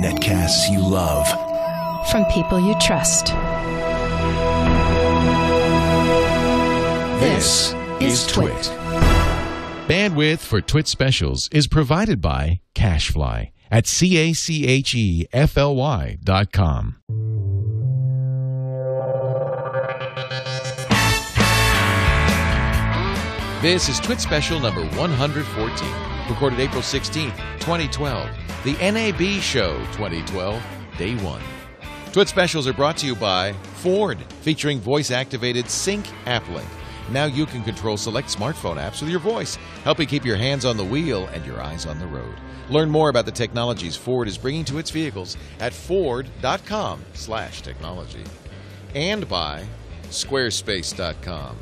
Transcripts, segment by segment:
Netcasts you love. From people you trust. This is TWiT. Bandwidth for TWiT specials is provided by Cachefly at CACHEFLY.com. This is TWiT special number 114, recorded April 16th, 2012. The NAB Show 2012, Day 1. TWiT specials are brought to you by Ford, featuring voice-activated Sync AppLink. Now you can control select smartphone apps with your voice, helping keep your hands on the wheel and your eyes on the road. Learn more about the technologies Ford is bringing to its vehicles at ford.com/technology. And by Squarespace.com,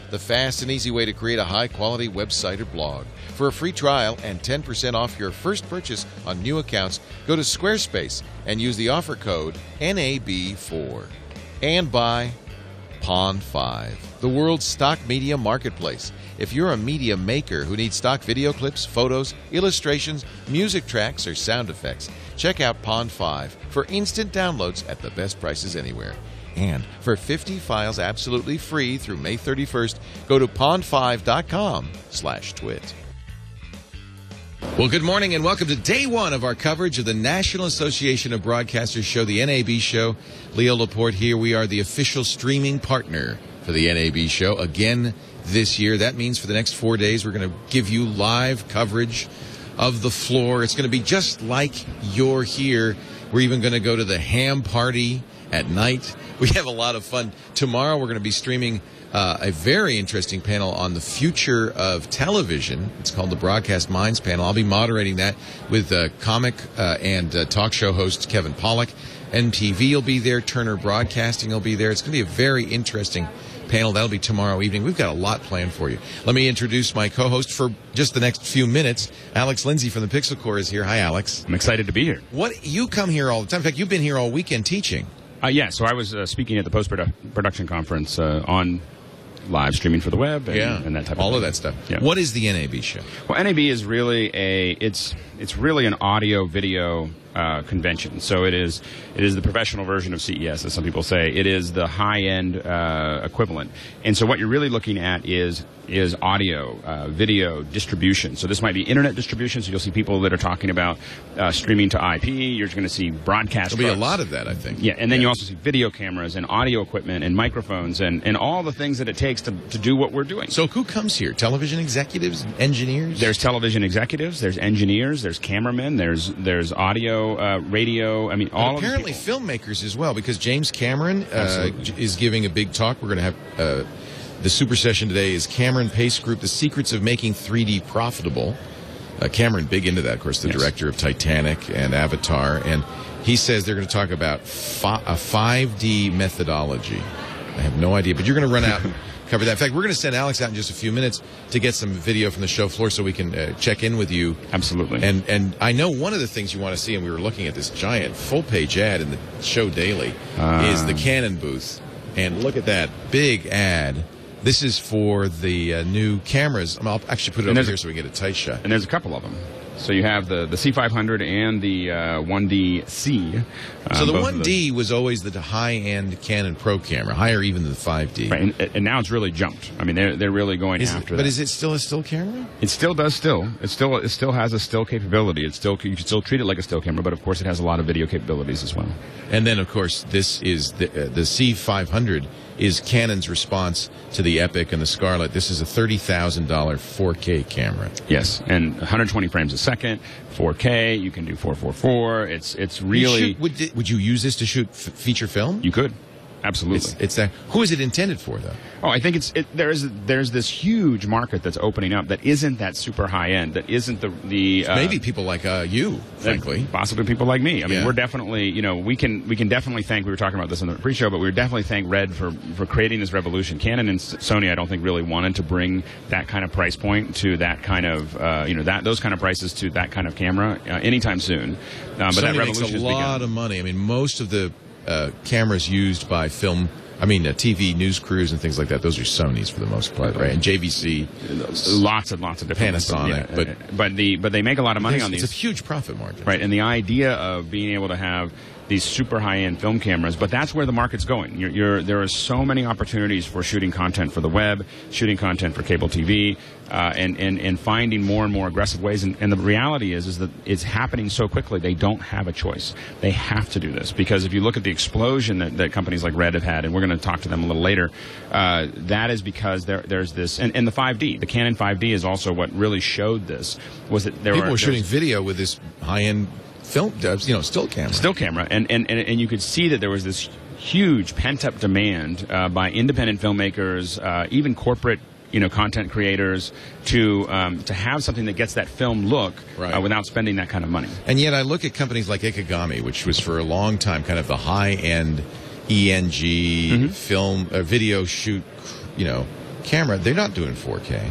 the fast and easy way to create a high-quality website or blog. For a free trial and 10% off your first purchase on new accounts, go to Squarespace and use the offer code NAB4. And by Pond5, the world's stock media marketplace. If you're a media maker who needs stock video clips, photos, illustrations, music tracks, or sound effects, check out Pond5 for instant downloads at the best prices anywhere. And for 50 files absolutely free through May 31st, go to pond5.com/twit. Well, good morning and welcome to Day 1 of our coverage of the National Association of Broadcasters show, the NAB Show. Leo Laporte here. We are the official streaming partner for the NAB Show again this year. That means for the next 4 days, we're going to give you live coverage of the floor. It's going to be just like you're here. We're even going to go to the ham party at night. We have a lot of fun. Tomorrow, we're going to be streaming a very interesting panel on the future of television. It's called the Broadcast Minds panel. I'll be moderating that with comic and talk show host Kevin Pollak. MTV will be there. Turner Broadcasting will be there. It's going to be a very interesting panel. That'll be tomorrow evening. We've got a lot planned for you. Let me introduce my co-host for just the next few minutes. Alex Lindsay from the Pixel Corps is here. Hi, Alex. I'm excited to be here. You come here all the time. In fact, you've been here all weekend teaching. Yeah, so I was speaking at the post-production conference on live streaming for the web and that type of thing. All of that stuff. Yeah. What is the NAB Show? Well, NAB is really it's really an audio-video convention. So it is the professional version of CES, as some people say. It is the high-end equivalent. And so what you're really looking at is audio, video distribution. So this might be internet distribution. So you'll see people that are talking about streaming to IP. You're going to see broadcast. There'll be a lot of that, I think. Yeah, and then you also see video cameras and audio equipment and microphones and all the things that it takes to do what we're doing. So who comes here? Television executives, engineers? There's television executives. There's engineers. There's cameramen. There's audio, radio. I mean, all of apparently filmmakers as well, because James Cameron is giving a big talk. We're going to have the super session today is Cameron Pace Group, The Secrets of Making 3D Profitable. Cameron, big into that, of course, the director of Titanic and Avatar, and he says they're going to talk about a 5D methodology. I have no idea, but you're going to run out and cover that. In fact, we're going to send Alex out in just a few minutes to get some video from the show floor so we can check in with you. Absolutely. And I know one of the things you want to see, and we were looking at this giant full-page ad in the show daily, is the Canon booth. And look at that big ad. This is for the new cameras. I'll actually put it over here so we get a tight shot. And there's a couple of them. So you have the C500 and the 1D-C. So the 1D was always the high-end Canon Pro camera, higher even than the 5D. Right, and now it's really jumped. I mean, they're really going after that. But is it still a still camera? It still does still. It still has a still capability. You can still treat it like a still camera, but of course it has a lot of video capabilities as well. And then, of course, this is the C500 is Canon's response to the Epic and the Scarlett. This is a $30,000 4K camera. Yes, and 120 frames a second, 4K. You can do 444. It's really. Would you use this to shoot feature film? You could. Absolutely. It's that. Who is it intended for, though? Oh, I think there's this huge market that's opening up that isn't that super high end. That isn't the maybe people like you, frankly, possibly people like me. I mean, we're definitely we can definitely thank. We were talking about this in the pre-show, but we definitely thank Red for creating this revolution. Canon and Sony, I don't think really wanted to bring that kind of price point to that kind of those kind of prices to that kind of camera anytime soon. But Sony that revolution makes a lot of money. I mean, most of the cameras used by film I mean, TV news crews and things like that, those are Sony's for the most part, right? And JVC. Lots and lots of different Panasonic. Yeah, but they make a lot of money on these. It's a huge profit margin. Right, and the idea of being able to have these super high-end film cameras, but that's where the market's going. There are so many opportunities for shooting content for the web, shooting content for cable TV, and finding more and more aggressive ways. And the reality is that it's happening so quickly, they don't have a choice. They have to do this, because if you look at the explosion that companies like Red have had, and we're going to talk to them a little later, that is because there's this, and the 5D, the Canon 5D is also what really showed this, was that people were shooting video with this high-end film, still camera, and you could see that there was this huge pent-up demand by independent filmmakers, even corporate, content creators, to have something that gets that film look without spending that kind of money. And yet, I look at companies like Ikegami, which was for a long time kind of the high-end ENG film, video shoot, camera. They're not doing 4K.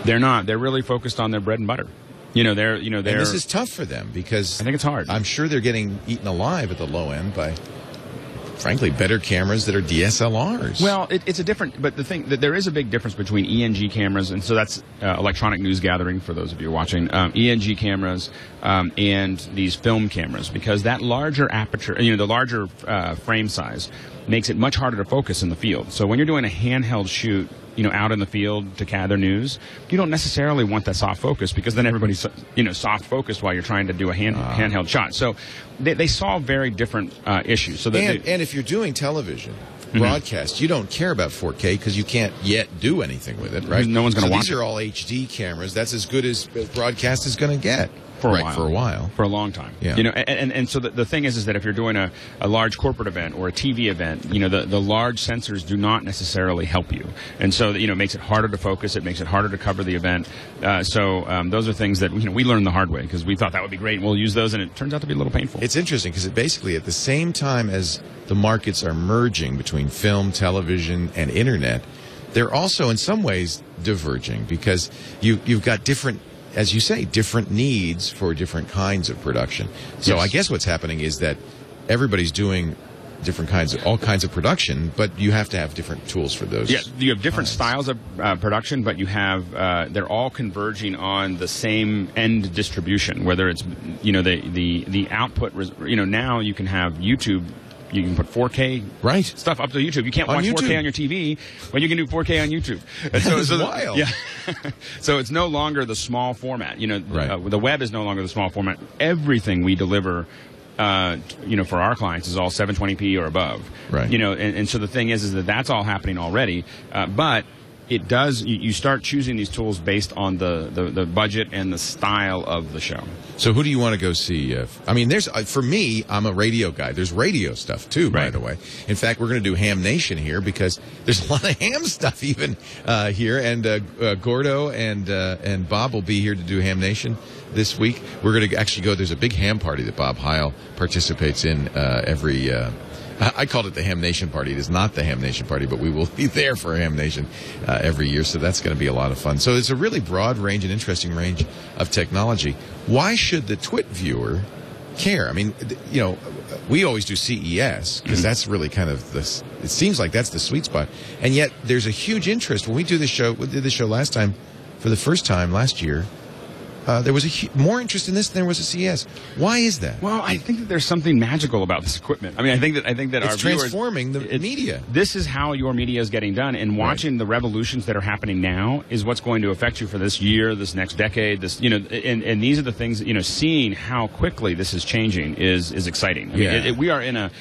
They're not. They're really focused on their bread and butter. They're. And this is tough for them because I think it's hard. I'm sure they're getting eaten alive at the low end by, frankly, better cameras that are DSLRs. Well, it's a different, but the thing that there is a big difference between ENG cameras, and so that's electronic news gathering for those of you watching, ENG cameras and these film cameras, because that larger aperture, the larger frame size makes it much harder to focus in the field. So when you're doing a handheld shoot, out in the field to gather news, you don't necessarily want that soft focus, because then everybody's, soft focused while you're trying to do a handheld shot. So they solve very different issues. So and if you're doing television broadcast, you don't care about 4K because you can't yet do anything with it, right? No one's going to watch it. These are all HD cameras. That's as good as broadcast is going to get. For a long time. Yeah. And so the thing is that if you're doing a large corporate event or a TV event, the large sensors do not necessarily help you. And so, it makes it harder to focus. It makes it harder to cover the event. So those are things that, we learned the hard way, because we thought that would be great. We'll use those, and it turns out to be a little painful. It's interesting because basically at the same time as the markets are merging between film, television, and internet, they're also in some ways diverging, because you've got different, as you say, different needs for different kinds of production. So Yes. I guess what's happening is that everybody's doing all kinds of production, but you have to have different tools for those. Yeah, you have different styles of production, but you have they're all converging on the same end distribution. Whether it's the output, now you can have YouTube. You can put 4K stuff up to YouTube. You can't watch 4K on your TV, but you can do 4K on YouTube. That's wild. Yeah. So it's no longer the small format. The web is no longer the small format. Everything we deliver, for our clients is all 720p or above. Right. And so the thing is that that's all happening already. But it does. You start choosing these tools based on the budget and the style of the show. So who do you want to go see? I mean, for me, I'm a radio guy. There's radio stuff too, by the way. In fact, we're going to do Ham Nation here because there's a lot of ham stuff even here. And Gordo and Bob will be here to do Ham Nation this week. We're going to actually go. There's a big ham party that Bob Heil participates in every. I called it the Ham Nation Party. It is not the Ham Nation Party, but we will be there for Ham Nation every year, so that's going to be a lot of fun. So it's a really broad range and interesting range of technology. Why should the TWiT viewer care? I mean, we always do CES because that's really kind of it seems like that's the sweet spot. And yet there's a huge interest. When we did this show last time, for the first time last year, there was more interest in this than there was a CES. Why is that? Well, I think that there's something magical about this equipment. I mean, I think that it's our viewers, transforming the media. This is how your media is getting done, and watching the revolutions that are happening now is what's going to affect you for this year, this next decade. And these are the things seeing how quickly this is changing is exciting. I mean, we are in a.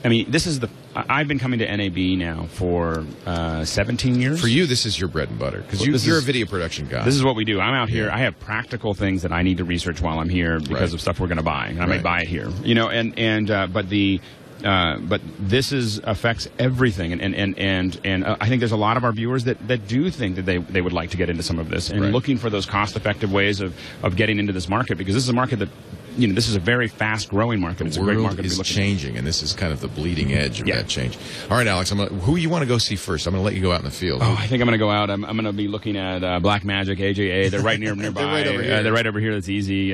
I mean, this is I've been coming to NAB now for 17 years. For you, this is your bread and butter because you're a video production guy. This is what we do. I'm out here. I have practical things that I need to research while I'm here because of stuff we're going to buy, and I may buy it here. But this affects everything, and I think there's a lot of our viewers that do think that they would like to get into some of this and looking for those cost-effective ways of getting into this market, because this is a market that. This is a very fast-growing market. It's a great market. The world is changing, and this is kind of the bleeding edge of that change. All right, Alex, who you want to go see first? I'm going to let you go out in the field. Oh, I think I'm going to go out. I'm going to be looking at Blackmagic, AJA. They're right nearby. They're right over here. They're right over here. That's easy.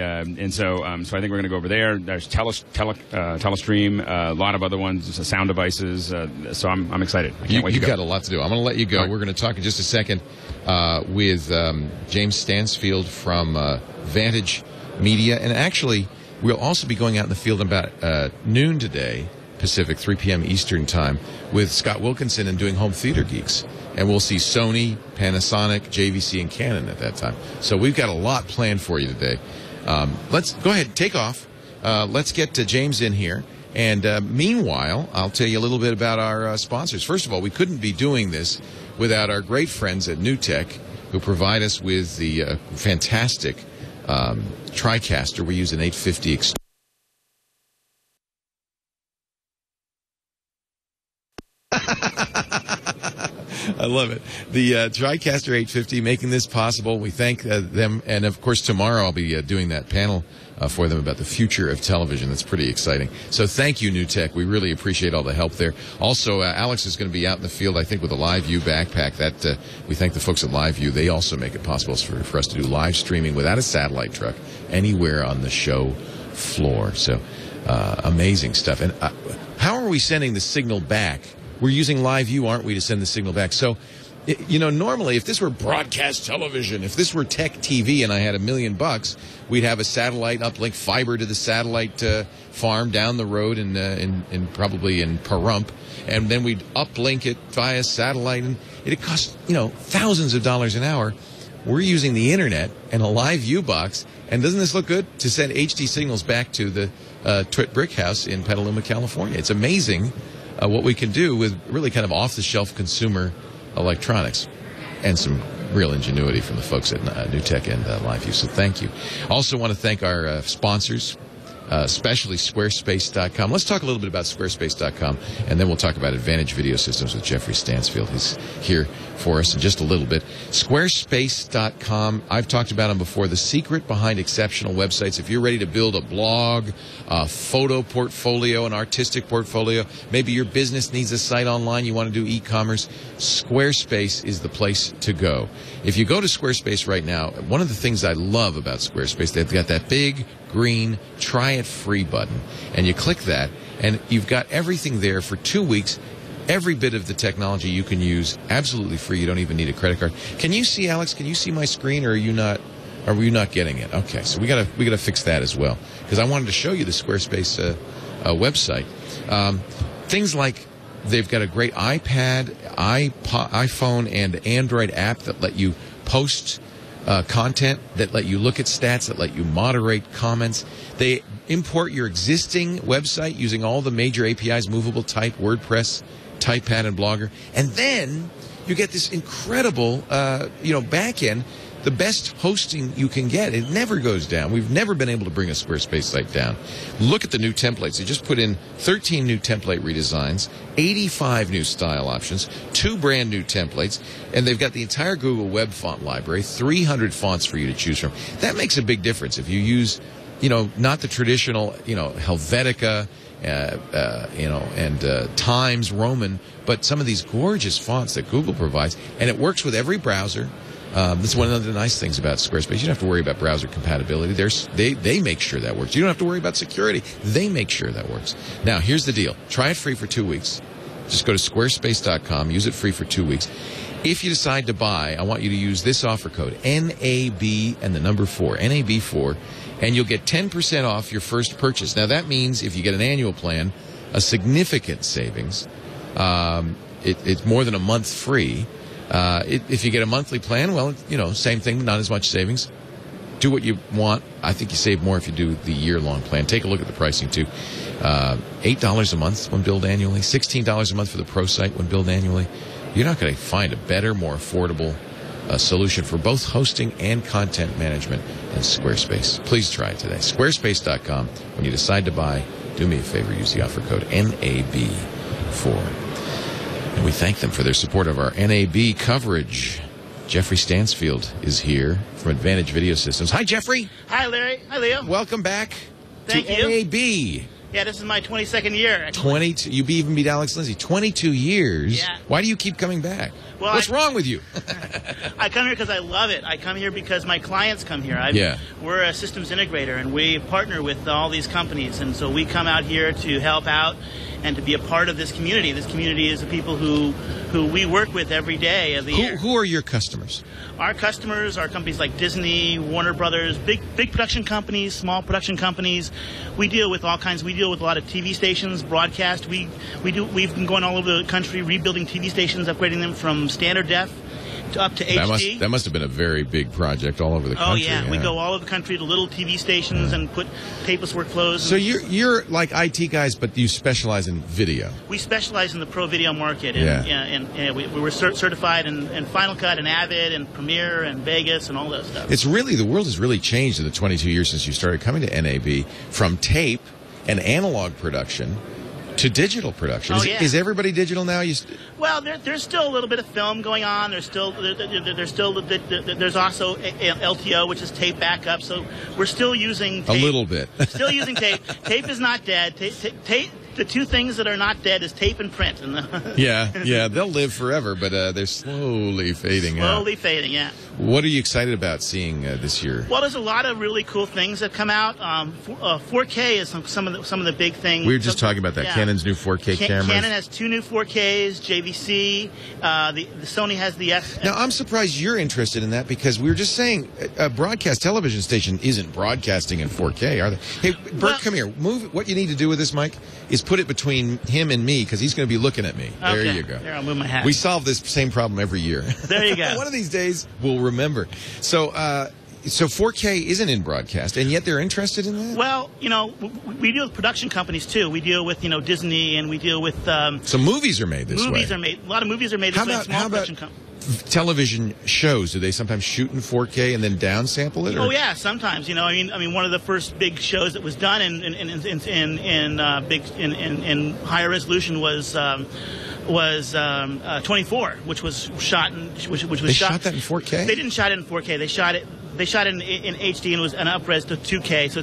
So I think we're going to go over there. There's Telestream. A lot of other ones, sound devices. So I'm excited. I can't wait to go. You've got a lot to do. I'm going to let you go. Right. We're going to talk in just a second with James Stansfield from Vantage Media. And actually, we'll also be going out in the field about noon today, Pacific, 3 p.m. Eastern Time, with Scott Wilkinson and doing Home Theater Geeks. And we'll see Sony, Panasonic, JVC, and Canon at that time. So we've got a lot planned for you today. Let's go ahead, take off. Let's get James in here. And meanwhile, I'll tell you a little bit about our sponsors. First of all, we couldn't be doing this without our great friends at NewTek, who provide us with the fantastic TriCaster. We use an 850 I love it. The TriCaster 850 making this possible. We thank them. And, of course, tomorrow I'll be doing that panel for them about the future of television. That's pretty exciting. So thank you, NewTek. We really appreciate all the help there. Also, Alex is going to be out in the field, I think, with a LiveView backpack. That we thank the folks at LiveView. They also make it possible for us to do live streaming without a satellite truck anywhere on the show floor. So amazing stuff. And how are we sending the signal back? We're using LiveView, aren't we, to send the signal back? So, normally, if this were broadcast television, if this were tech TV and I had $1 million, we'd have a satellite uplink fiber to the satellite farm down the road in probably in Pahrump, and then we'd uplink it via satellite, and it'd cost, thousands of dollars an hour. We're using the internet and a LiveView box, and doesn't this look good? To send HD signals back to the TWiT Brick House in Petaluma, California. It's amazing what we can do with really kind of off-the-shelf consumer electronics and some real ingenuity from the folks at NewTek and LiveView. So thank you. Also want to thank our sponsors, especially Squarespace.com. Let's talk a little bit about Squarespace.com, and then we'll talk about Advantage Video Systems with Jeffrey Stansfield. He's here for us in just a little bit. Squarespace.com, I've talked about them before, the secret behind exceptional websites. If you're ready to build a blog, a photo portfolio, an artistic portfolio, maybe your business needs a site online, you want to do e-commerce, Squarespace is the place to go. If you go to Squarespace right now, one of the things I love about Squarespace, they've got that big green try it free button, and you click that, and you've got everything there for 2 weeks. Every bit of the technology you can use absolutely free. You don't even need a credit card. Can you see, Alex? Can you see my screen, or are you not getting it? Okay, so we gotta fix that as well, because I wanted to show you the Squarespace website. Things like they've got a great iPad, iPhone, and Android app that let you post content, that let you look at stats, that let you moderate comments. They import your existing website using all the major APIs, Movable Type, WordPress, Typepad, and Blogger. And then you get this incredible, back end, the best hosting you can get. It never goes down. We've never been able to bring a Squarespace site down. Look at the new templates. They just put in 13 new template redesigns, 85 new style options, 2 brand new templates, and they've got the entire Google Web font library, 300 fonts for you to choose from. That makes a big difference if you use, not the traditional, Helvetica, and Times Roman, but some of these gorgeous fonts that Google provides, and it works with every browser. That's one of the nice things about Squarespace. You don't have to worry about browser compatibility. They make sure that works. You don't have to worry about security. They make sure that works. Now, here's the deal. Try it free for 2 weeks. Just go to squarespace.com. Use it free for 2 weeks. If you decide to buy, I want you to use this offer code, NAB and the number 4, NAB4, and you'll get 10% off your first purchase. Now, that means if you get an annual plan, a significant savings. It's more than a month free. If you get a monthly plan, well, same thing, not as much savings. Do what you want. I think you save more if you do the year-long plan. Take a look at the pricing, too. $8 a month when billed annually, $16 a month for the Pro site when billed annually. You're not going to find a better, more affordable solution for both hosting and content management than Squarespace. Please try it today. Squarespace.com. When you decide to buy, do me a favor, use the offer code NAB4. And we thank them for their support of our NAB coverage. Jeffrey Stansfield is here from Advantage Video Systems. Hi, Jeffrey. Hi, Larry. Hi, Leo. Welcome back Thank to you. NAB. Yeah, this is my 22nd year. Actually. 22. You even beat Alex Lindsay. 22 years. Yeah. Why do you keep coming back? Well, what's wrong with you? I come here because I love it. I come here because my clients come here. We're a systems integrator, and we partner with all these companies, and so we come out here to help out and to be a part of this community. This community is the people who we work with every day of the year. Who are your customers? Our customers are companies like Disney, Warner Brothers, big production companies, small production companies. We deal with all kinds. We deal with a lot of TV stations, broadcast. We've been going all over the country, rebuilding TV stations, upgrading them from standard def up to HD. That must have been a very big project all over the country. Oh, yeah. We go all over the country to little TV stations and put tapeless workflows. So you're like IT guys, but you specialize in video. We specialize in the pro video market. And we were certified in Final Cut and Avid and Premiere and Vegas and all that stuff. The world has really changed in the 22 years since you started coming to NAB, from tape and analog production to digital production. Is everybody digital now? Well, there's still a little bit of film going on. There's also LTO, which is tape backup. So we're still using tape. A little bit. Still using tape. Tape is not dead. Tape. The two things that are not dead is tape and print. Yeah, they'll live forever, but they're slowly fading out. Slowly fading, yeah. What are you excited about seeing this year? Well, there's a lot of really cool things that come out. 4K is some of the big things. We were just talking about that. Yeah. Canon's new 4K cameras. Canon has 2 new 4Ks, JVC. The Sony has the S. Now, I'm surprised you're interested in that, because we were just saying a broadcast television station isn't broadcasting in 4K, are they? Hey, Bert, come here. Move. What you need to do with this mic is put it between him and me, because he's going to be looking at me. Okay. There you go. There, I'll move my hat. We solve this same problem every year. There you go. One of these days, we'll remember. So 4K isn't in broadcast, and yet they're interested in that? Well, we deal with production companies, too. We deal with, Disney, and we deal with... So movies are made this way? Movies are made. A lot of movies are made this way. Small production companies. Television shows, do they sometimes shoot in 4K and then downsample it? Or? Oh yeah, sometimes. I mean, one of the first big shows that was done in higher resolution was 24, which was shot in They shot that in 4K? They didn't shot it in 4K. They shot it in HD, and was an up-res to 2K. So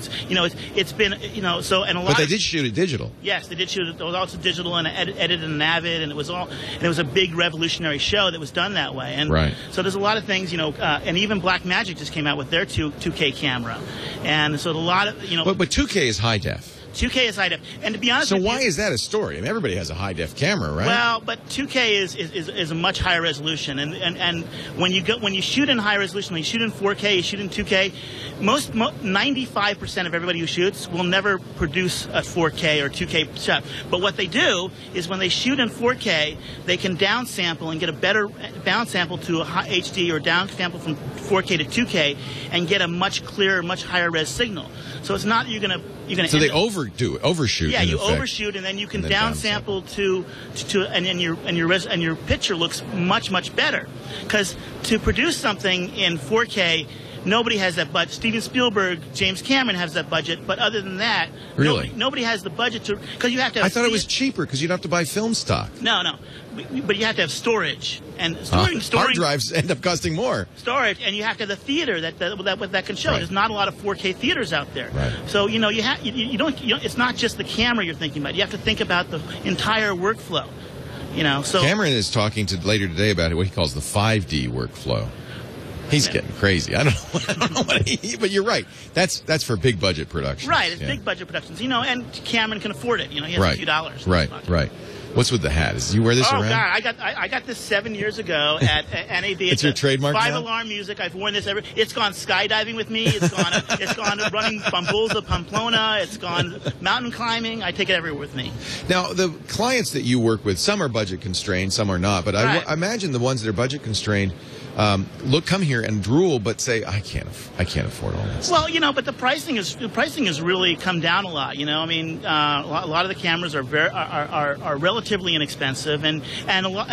it's been so, and a lot. But they did shoot it digital. Yes, they did shoot it. It was also digital and edited in Avid, and it was a big revolutionary show that was done that way. And right. So there's a lot of things, and even Blackmagic just came out with their 2K camera, and so a lot of But 2K is high def. 2K is high def, and to be honest, so why is that a story? I mean, everybody has a high def camera, right? Well, but 2K is a much higher resolution, and when you shoot in high resolution, when you shoot in 4K, you shoot in 2K, 95% of everybody who shoots will never produce a 4K or 2K shot. But what they do is when they shoot in 4K, they can downsample and get a better downsample to a high HD or downsample from 4K to 2K and get a much clearer, much higher res signal. So it's not you're gonna. So they overshoot. Yeah, you overshoot, and then you can downsample and your picture looks much better. Because to produce something in 4K, nobody has that budget. Steven Spielberg, James Cameron has that budget, but other than that, really, nobody has the budget to. Because you have to. I thought it was cheaper because you'd have to buy film stock. No, but you have to have storage, and storing hard drives end up costing more. Storage, and you have to have the theater that can show. Right. There's not a lot of 4K theaters out there. Right. So you don't. It's not just the camera you're thinking about. You have to think about the entire workflow. So Cameron is talking later today about what he calls the 5D workflow. He's getting crazy. I don't know but you're right. That's for big budget productions. Right, it's big budget productions. And Cameron can afford it. He has a few dollars. Right. What's with the hat? Do you wear this around? Oh God, I got this 7 years ago at NAB. It's your trademark. 5-alarm music. I've worn this It's gone skydiving with me. It's gone running from Bulls of Pamplona. It's gone mountain climbing. I take it everywhere with me. Now the clients that you work with, some are budget constrained, some are not. But I imagine the ones that are budget constrained. Come here and drool, but say I can't afford all this. Well, but the pricing has really come down a lot. I mean, a lot of the cameras are relatively inexpensive, and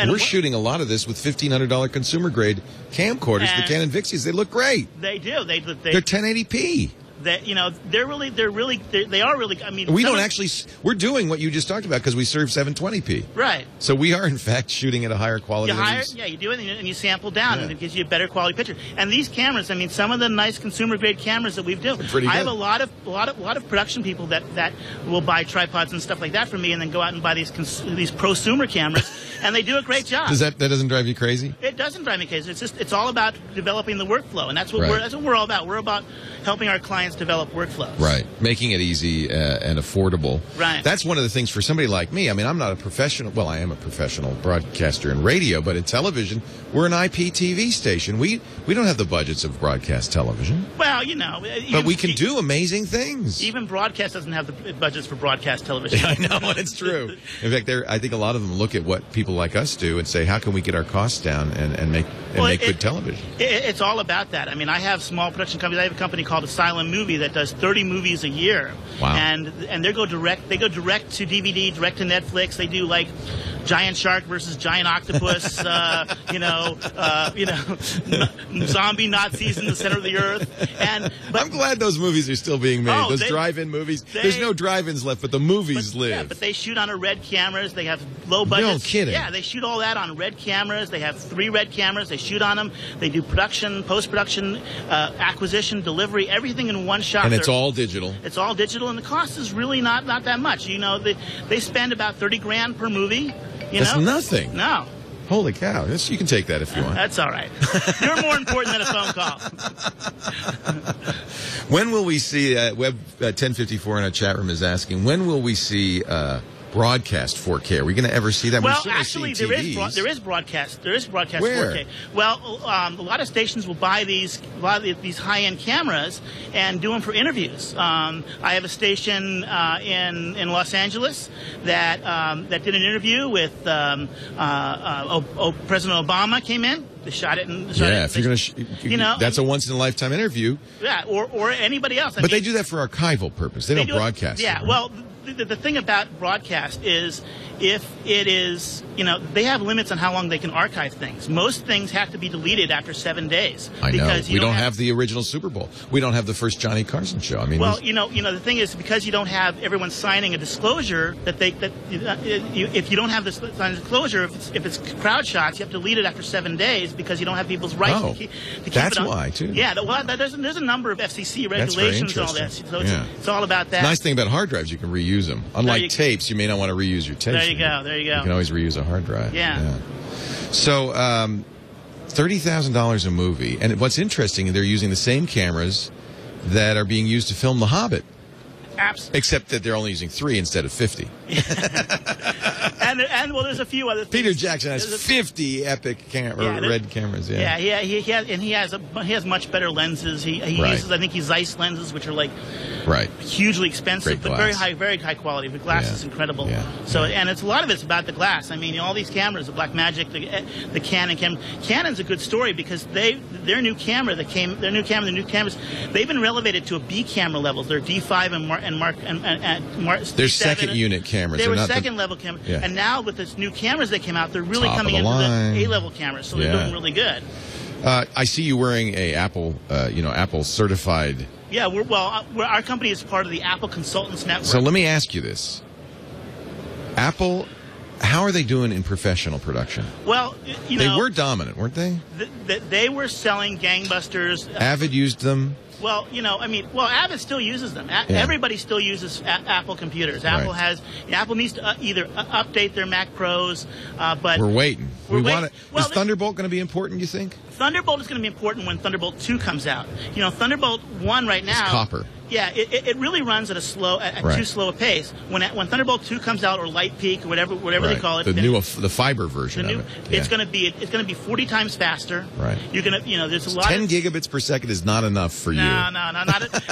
we're shooting a lot of this with $1,500 consumer grade camcorders, the Canon Vixies. They look great. They do. They're 1080p. That they are really. I mean, we don't actually. We're doing what you just talked about because we serve 720p. Right. So we are in fact shooting at a higher quality. You do it and you sample down, and it gives you a better quality picture. And these cameras, I mean, some of the nice consumer grade cameras that we've done. I have a lot of production people that will buy tripods and stuff like that from me, and then go out and buy these prosumer cameras, and they do a great job. That doesn't drive you crazy? It doesn't drive me crazy. It's all about developing the workflow, and that's what we're all about. We're about helping our clients develop workflows. Right. Making it easy and affordable. Right. That's one of the things for somebody like me. I mean, I'm not a professional. Well, I am a professional broadcaster in radio, but in television, we're an IPTV station. We don't have the budgets of broadcast television. Well, but we can do amazing things. Even broadcast doesn't have the budgets for broadcast television. Yeah, I know, it's true. In fact, I think a lot of them look at what people like us do and say, how can we get our costs down and make good television? It's all about that. I mean, I have small production companies. I have a company called Asylum Movie that does 30 movies a year. Wow. And they go direct to DVD, direct to Netflix. They do like giant shark versus giant octopus, zombie Nazis in the center of the earth. But I'm glad those movies are still being made. Those drive-in movies. There's no drive-ins left, but the movies live. Yeah, but they shoot on red cameras. They have low budgets. No kidding. Yeah, they shoot all that on red cameras. They have 3 red cameras. They shoot on them. They do production, post-production, acquisition, delivery, everything in one shot. And it's all digital. It's all digital, and the cost is really not that much. They spend about $30,000 per movie. That's nothing. No. Holy cow. You can take that if you want. That's all right. You're more important than a phone call. When will we see, Web 1054 in our chat room is asking, when will we see broadcast 4K? Are we going to ever see that? Well, actually, there is broadcast. There is broadcast Where? 4K. Well, a lot of stations will buy these high-end cameras and do them for interviews. I have a station in Los Angeles that did an interview with President Obama. Came in. They shot it. If you're going to, that's a once-in-a-lifetime interview. Yeah, or anybody else. But they do that for archival purpose. They don't broadcast. Yeah, well, the thing about broadcast is if it is, they have limits on how long they can archive things. Most things have to be deleted after 7 days. I know. We don't have the original Super Bowl. We don't have the first Johnny Carson show. I mean, well, the thing is, because you don't have everyone signing a disclosure if you don't have this signed disclosure, if it's crowd shots, you have to delete it after 7 days because you don't have people's rights to keep that's it on. why, too. Yeah, there's a number of FCC regulations and all that. So it's all about that. The nice thing about hard drives, you can reuse them. Unlike tapes, you may not want to reuse your tapes. There you go. You can always reuse a hard drive. Yeah. So, $30,000 a movie. And what's interesting, they're using the same cameras that are being used to film The Hobbit. Absolutely. Except that they're only using 3 instead of 50. and there's a few other things. Peter Jackson has 50 epic red cameras. Yeah, he has much better lenses. He uses, I think, Zeiss lenses, which are like hugely expensive, but very high quality. The glass is incredible. Yeah. So, and a lot of it's about the glass. I mean, all these cameras, the Blackmagic, the Canon camera. Canon's a good story because their new cameras, they've been relegated to a B camera level. They're D5 and Mark. They're second unit cameras. They were second level cameras, and now with this new cameras that came out, they're really coming into line. the A level cameras. So they're doing really good. I see you wearing a Apple certified. Yeah, our company is part of the Apple Consultants Network. So let me ask you this: Apple, how are they doing in professional production? Well, they were dominant, weren't they? They were selling gangbusters. Avid used them. Well, Avid still uses them. Everybody still uses Apple computers. Apple needs to either update their Mac Pros, but we're waiting. Is Thunderbolt going to be important, you think? Thunderbolt is going to be important when Thunderbolt 2 comes out. Thunderbolt 1 right now. It's copper. Yeah, it really runs at too slow a pace. When Thunderbolt 2 comes out, or Light Peak, or whatever they call it, the fiber version of it. It's going to be 40 times faster. Right. You're going to there's a lot. 10 gigabits per second is not enough for you. No, not.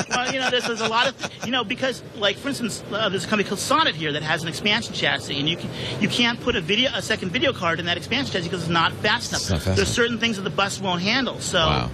Well, there's a lot of because, like, for instance, there's a company called Sonnet here that has an expansion chassis, and you can't put a second video card in that expansion chassis because it's not fast enough. There's certain things that the bus won't handle. So. Wow.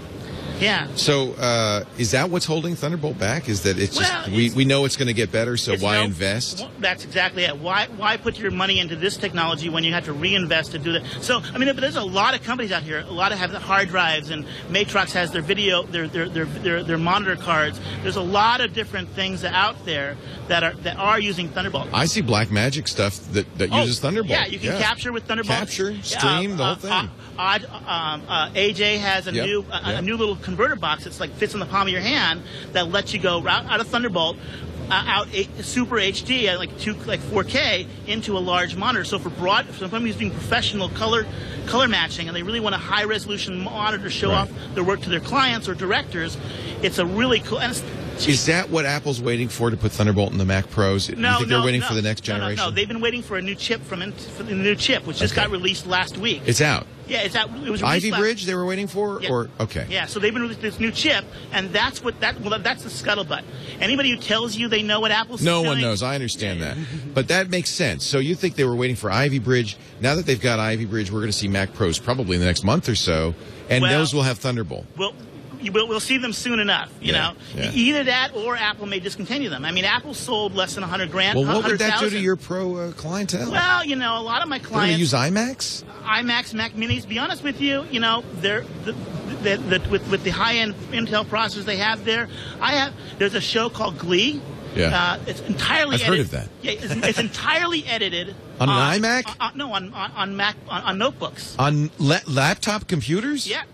Yeah. So is that what's holding Thunderbolt back? Is that it's just we know it's going to get better, so why invest? That's exactly it. Why put your money into this technology when you have to reinvest to do that? So I mean, but there's a lot of companies out here. A lot of have the hard drives, and Matrox has their video, their monitor cards. There's a lot of different things out there that are using Thunderbolt. I see Blackmagic stuff that uses Thunderbolt. Yeah, you can capture with Thunderbolt. Capture, stream, the whole thing. AJ has a new little converter box that's like fits in the palm of your hand that lets you go out of Thunderbolt out Super HD like 4K into a large monitor. So for somebody who's doing professional color matching and they really want a high resolution monitor to show off their work to their clients or directors, it's a really cool. And is that what Apple's waiting for to put Thunderbolt in the Mac Pros? No, you think they're waiting for the next generation? No, they've been waiting for a new chip which just got released last week. It's out. Yeah, it's out. It was Ivy Bridge they were waiting for, or okay. Yeah, so they've been releasing this new chip, and that's the scuttlebutt. Anybody who tells you they know what Apple's doing, no one knows. I understand that, but that makes sense. So you think they were waiting for Ivy Bridge? Now that they've got Ivy Bridge, we're going to see Mac Pros probably in the next month or so, and those will have Thunderbolt. We'll see them soon enough, you know. Yeah. Either that or Apple may discontinue them. I mean, Apple sold less than 100 grand. Well, what would that do to your pro clientele? Well, you know, a lot of my clients... They're going to use iMacs? iMacs, Mac Minis. To be honest with you, you know, with the high-end Intel processors they have there, there's a show called Glee. Yeah. It's entirely I've heard of that. Yeah, it's entirely edited. On an iMac? No, on Mac, on notebooks. On laptop computers? Yeah.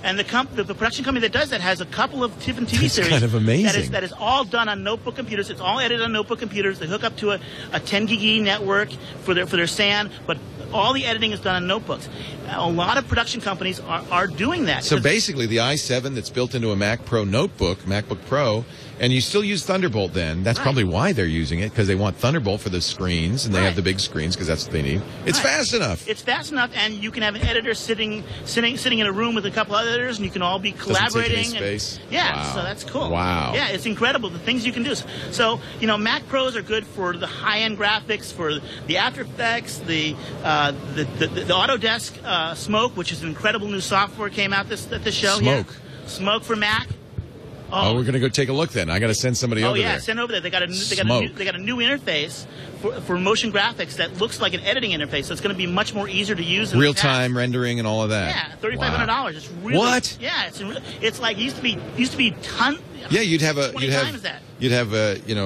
And the production company that does that has a couple of different TV series. That's kind of amazing. That is all done on notebook computers. It's all edited on notebook computers. They hook up to a 10 gig network for their SAN, but all the editing is done on notebooks. A lot of production companies are doing that. So basically, the i7 that's built into a Mac Pro notebook, MacBook Pro, and you still use Thunderbolt then. That's probably why they're using it, because they want Thunderbolt for the screens, and they have the big screens because that's what they need. It's fast enough. It's fast enough, and you can have an editor sitting in a room with a couple of editors, and you can all be collaborating. Doesn't take any space. So that's cool. Wow. Yeah, it's incredible, the things you can do. So, you know, Mac Pros are good for the high-end graphics, for the After Effects, the Autodesk Smoke, which is an incredible new software came out at this show. Smoke for Mac. Oh, we're going to go take a look then. I got to send somebody over there. Oh yeah, send over there. They got a new interface for motion graphics that looks like an editing interface. So it's going to be much more easier to use. Real time rendering and all of that. Yeah, $3,500. It's really what? Yeah, it's like used to be ton. Yeah, you'd have a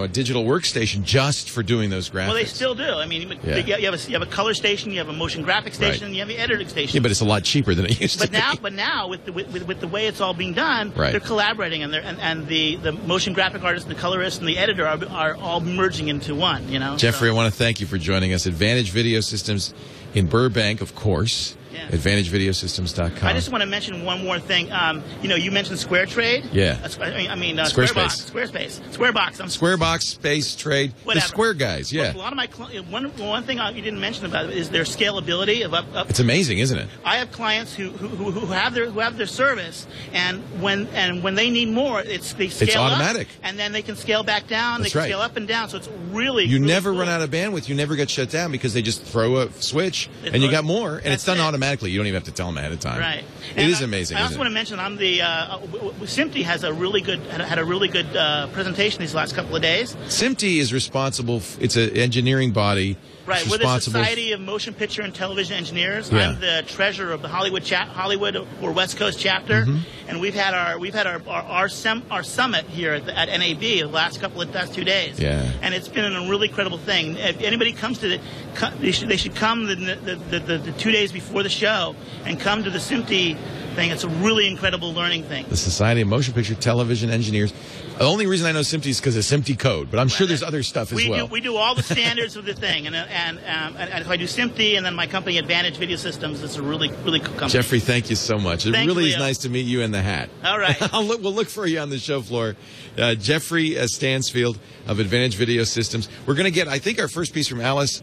digital workstation just for doing those graphics. Well, they still do. I mean, you have a color station, you have a motion graphics station, you have the editing station. Yeah, but it's a lot cheaper than it used to be. But now with the way it's all being done, they're collaborating, and the motion graphic artist, and the colorist, and the editor are all merging into one. You know, Jeffrey, I want to thank you for joining us. Advantage Video Systems in Burbank, of course. Yeah. AdvantageVideoSystems.com. I just want to mention one more thing. You know, you mentioned SquareTrade. Yeah. Squarespace. Squarebox. Squarebox, Space Trade. Whatever. The Square guys. Yeah. Well, a lot of my one thing you didn't mention about it is their scalability of It's amazing, isn't it? I have clients who have their service, and when they need more, they scale it's automatic, up, and then they can scale back down. That's they can scale up and down. So it's really you really never cool. run out of bandwidth. You never get shut down because they just throw a switch and you got more, and it's done automatically. You don't even have to tell them ahead of time. Right. It is amazing. I also want to mention I'm the SMPTE has had a really good presentation these last couple of days. SMPTE is responsible. It's an engineering body. Right, we're the Society of Motion Picture and Television Engineers. Yeah. I'm the treasurer of the Hollywood or West Coast chapter, and we've had our summit here at NAB the last 2 days. Yeah, and it's been a really incredible thing. If anybody comes to they should come the 2 days before the show and come to the SMPTE thing. It's a really incredible learning thing. The Society of Motion Picture Television Engineers. The only reason I know SMPTE is because of SMPTE code, but I'm sure there's other stuff as well. We do all the standards of the thing, and if I do SMPTE and then my company Advantage Video Systems, it's a really cool company. Jeffrey, thank you so much. It really is nice to meet you in the hat. All right. We'll look for you on the show floor. Jeffrey Stansfield of Advantage Video Systems. We're going to get, I think, our first piece from Alex.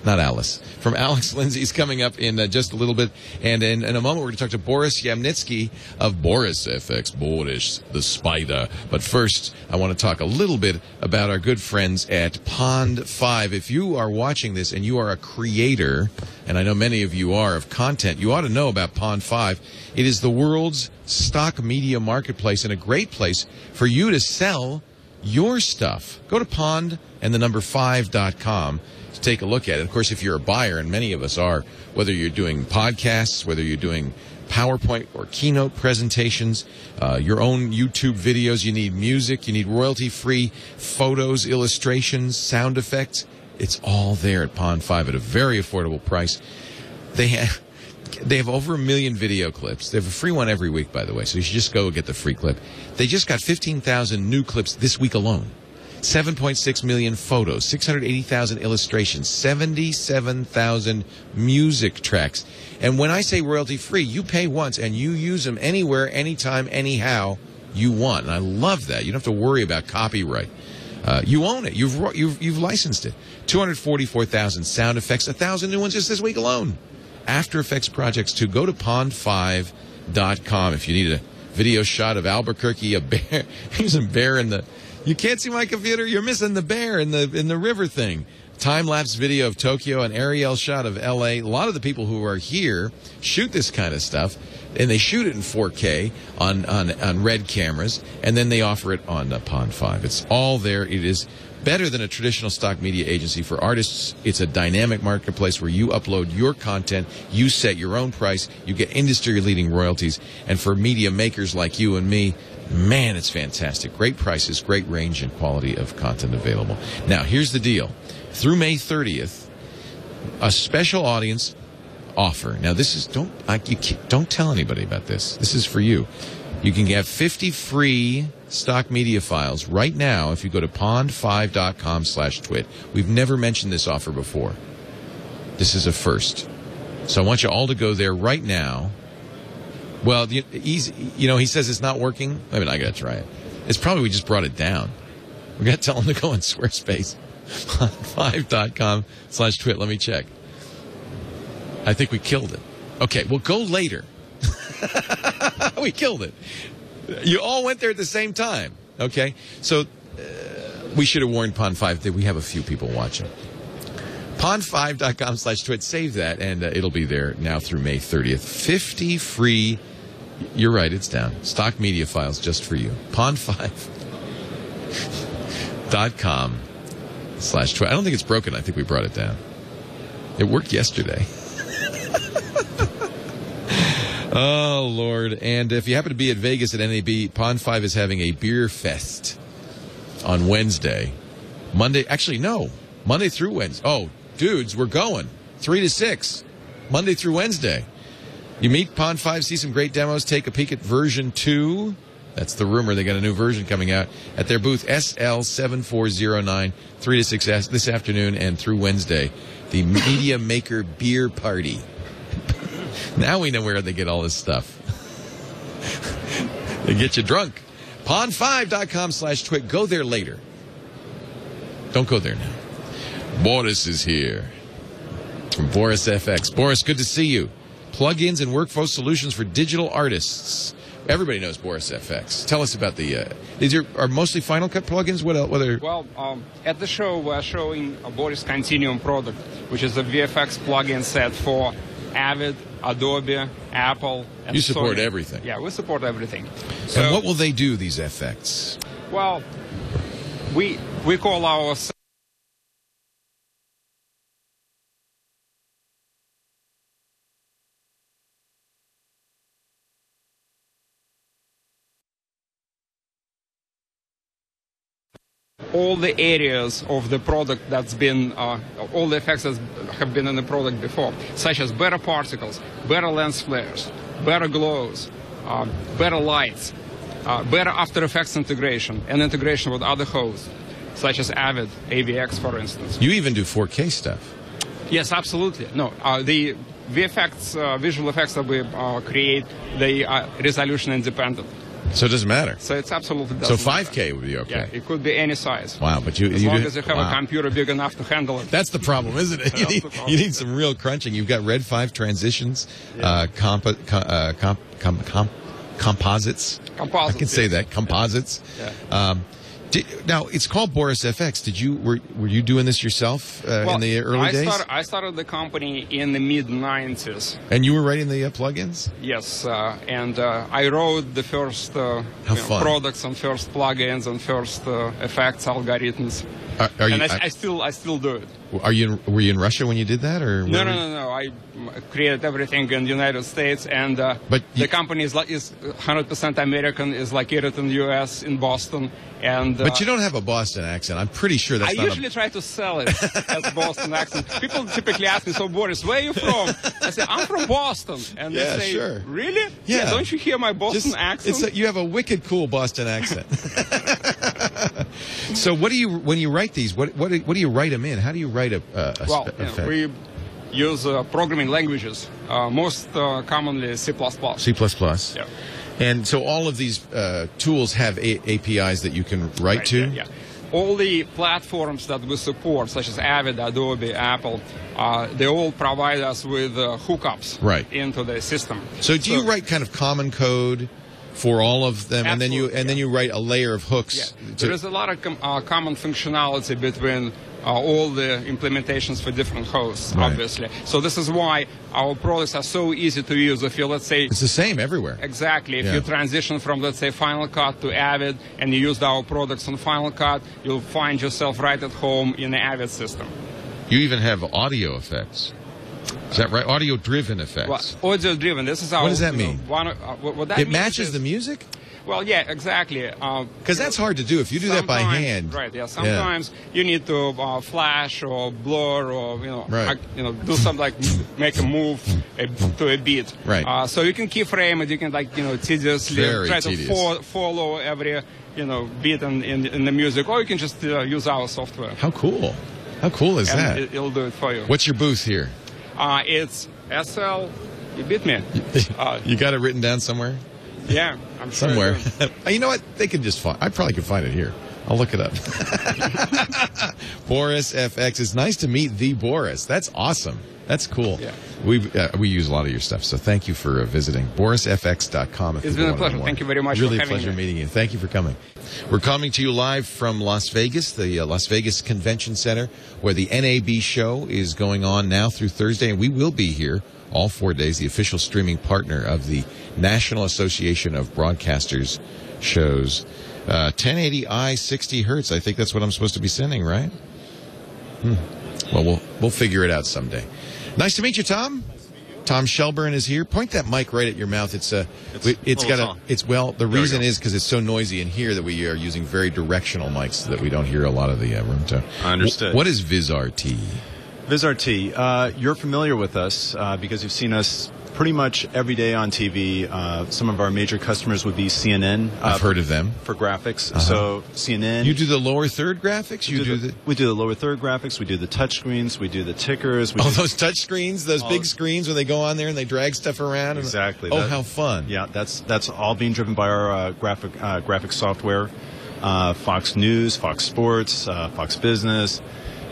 Not Alice. From Alex Lindsay's coming up in just a little bit. And in a moment, we're going to talk to Boris Yamnitsky of Boris FX, Boris the Spider. But first, I want to talk a little bit about our good friends at Pond 5. If you are watching this and you are a creator, and I know many of you are, of content, you ought to know about Pond 5. It is the world's stock media marketplace and a great place for you to sell your stuff. Go to pond and the number 5.com. Take a look at it. Of course, if you're a buyer, and many of us are, whether you're doing podcasts, whether you're doing PowerPoint or keynote presentations, your own YouTube videos, you need music, you need royalty-free photos, illustrations, sound effects. It's all there at Pond 5 at a very affordable price. They have over 1 million video clips. They have a free one every week, by the way, so you should just go get the free clip. They just got 15,000 new clips this week alone. 7.6 million photos, 680,000 illustrations, 77,000 music tracks. And when I say royalty-free, you pay once and you use them anywhere, anytime, anyhow you want. And I love that. You don't have to worry about copyright. You own it. You've licensed it. 244,000 sound effects, 1,000 new ones just this week alone. After Effects projects too. Go to pond5.com if you need a video shot of Albuquerque, a bear. Here's a bear in the... You can't see my computer. You're missing the bear in the river thing. Time-lapse video of Tokyo, an aerial shot of L.A. A lot of the people who are here shoot this kind of stuff, and they shoot it in 4K on red cameras, and then they offer it on Pond 5. It's all there. It is better than a traditional stock media agency. For artists, it's a dynamic marketplace where you upload your content, you set your own price, you get industry-leading royalties, and for media makers like you and me, man, it's fantastic. Great prices, great range and quality of content available. Now, here's the deal. Through May 30th, a special audience offer. Now, this is don't tell anybody about this. This is for you. You can get 50 free stock media files right now if you go to pond5.com/twit. We've never mentioned this offer before. This is a first. So I want you all to go there right now. Well, he says it's not working. I mean, I got to try it. It's probably we just brought it down. We got to tell him to go on Squarespace. 5.com/twit. Let me check. I think we killed it. Okay, well, go later. We killed it. You all went there at the same time. Okay, so we should have warned Pond 5 that we have a few people watching. Pond5.com/twit. Save that, and it'll be there now through May 30th. 50 free. You're right, it's down. Stock media files just for you. Pond5.com/twit. I don't think it's broken. I think we brought it down. It worked yesterday. Oh, Lord. And if you happen to be at Vegas at NAB, Pond 5 is having a beer fest on Wednesday. Monday through Wednesday. Oh, dudes, we're going. 3 to 6. Monday through Wednesday. You meet Pond 5, see some great demos, take a peek at version 2. That's the rumor. They got a new version coming out at their booth, SL7409, 3 to 6 this afternoon and through Wednesday. The Media Maker Beer Party. Now we know where they get all this stuff. They get you drunk. Pond5.com/twit. Go there later. Don't go there now. Boris is here from Boris FX. Boris, good to see you. Plugins and workflow solutions for digital artists. Everybody knows Boris FX. Tell us about these are mostly Final Cut plugins? What else? Well, at the show we're showing a Boris Continuum product, which is a VFX plugin set for Avid, Adobe, Apple, and you support Sony. Everything. Yeah, we support everything. So, and what will they do, these effects? Well, we call our all the areas of the product that's been, all the effects that have been in the product before, such as better particles, better lens flares, better glows, better lights, better After Effects integration, and integration with other hosts, such as Avid, AVX, for instance. You even do 4K stuff. Yes, absolutely. No, the VFX, visual effects that we create, they are resolution independent. So it doesn't matter. So it's absolutely doesn't So 5K matter. would be okay. Yeah, it could be any size. Wow, but you as long do, as you have a computer big enough to handle it. That's the problem, isn't it? That's the problem. You need some real crunching. You've got Red 5 transitions, composites. I can say that, composites. Yeah. Now it's called Boris FX. Were you doing this yourself in the early days? I started the company in the mid-90s. And you were writing the plugins? Yes, and I wrote the first products and first plugins and first effects algorithms. I still do it. Were you in Russia when you did that, or no? I created everything in the United States, and the company is 100% American. Is located in the U.S. in Boston, and but you don't have a Boston accent. I'm pretty sure that's. I usually try to sell it as a Boston accent. People typically ask me, "So Boris, where are you from?" I say, "I'm from Boston," and they say, sure. "Really? Yeah. Don't you hear my Boston accent?" You have a wicked cool Boston accent. So when you write these, what do you write them in? How do you write effect? We use programming languages, most commonly C++. C++. Yeah. And so all of these tools have APIs that you can write to? Yeah. All the platforms that we support, such as Avid, Adobe, Apple, they all provide us with hookups into the system. So do you write kind of common code for all of them, and then you write a layer of hooks? Yeah. There is a lot of common functionality between all the implementations for different hosts, obviously. So this is why our products are so easy to use. If you, let's say... It's the same everywhere. Exactly. If you transition from, let's say, Final Cut to Avid, and you used our products on Final Cut, you'll find yourself right at home in the Avid system. You even have audio effects. Is that right? Audio-driven effects. Well, audio-driven. This is our... What does that mean? What that it means matches is, the music? Well, yeah, exactly. Because that's hard to do if you do that by hand. Right. Yeah. Sometimes you need to flash or blur or do something like make a move to a beat. Right. So you can keyframe it. You can tediously try to follow every beat in the music, or you can just use our software. How cool! How cool is that? It'll do it for you. What's your booth here? It's SL. You beat me. You got it written down somewhere? Yeah, I'm sure. Somewhere. You know what? They can just find. I probably could find it here. I'll look it up. Boris FX. It's nice to meet the Boris. That's awesome. That's cool. Yeah. We use a lot of your stuff, so thank you for visiting. BorisFX.com. It's been a pleasure. Thank you very much for having me. Really a pleasure meeting you. Thank you for coming. We're coming to you live from Las Vegas, the Las Vegas Convention Center, where the NAB Show is going on now through Thursday, and we will be here all 4 days, the official streaming partner of the National Association of Broadcasters shows. 1080i 60 hertz. I think that's what I'm supposed to be sending, right? Well, we'll figure it out someday. Nice to meet you, Tom. Tom Shelburne is here. Point that mic right at your mouth. The reason is because it's so noisy in here that we are using very directional mics so that we don't hear a lot of the room tone. I understood. What is VizRT? VizRT, you're familiar with us because you've seen us pretty much every day on TV. Some of our major customers would be CNN. I've heard of them. For graphics. So CNN. You do the lower third graphics? We do the lower third graphics. We do the touch screens. We do the tickers. Those touch screens, those big screens when they go on there and they drag stuff around. Exactly. How fun. Yeah, that's all being driven by our graphic software. Fox News, Fox Sports, Fox Business,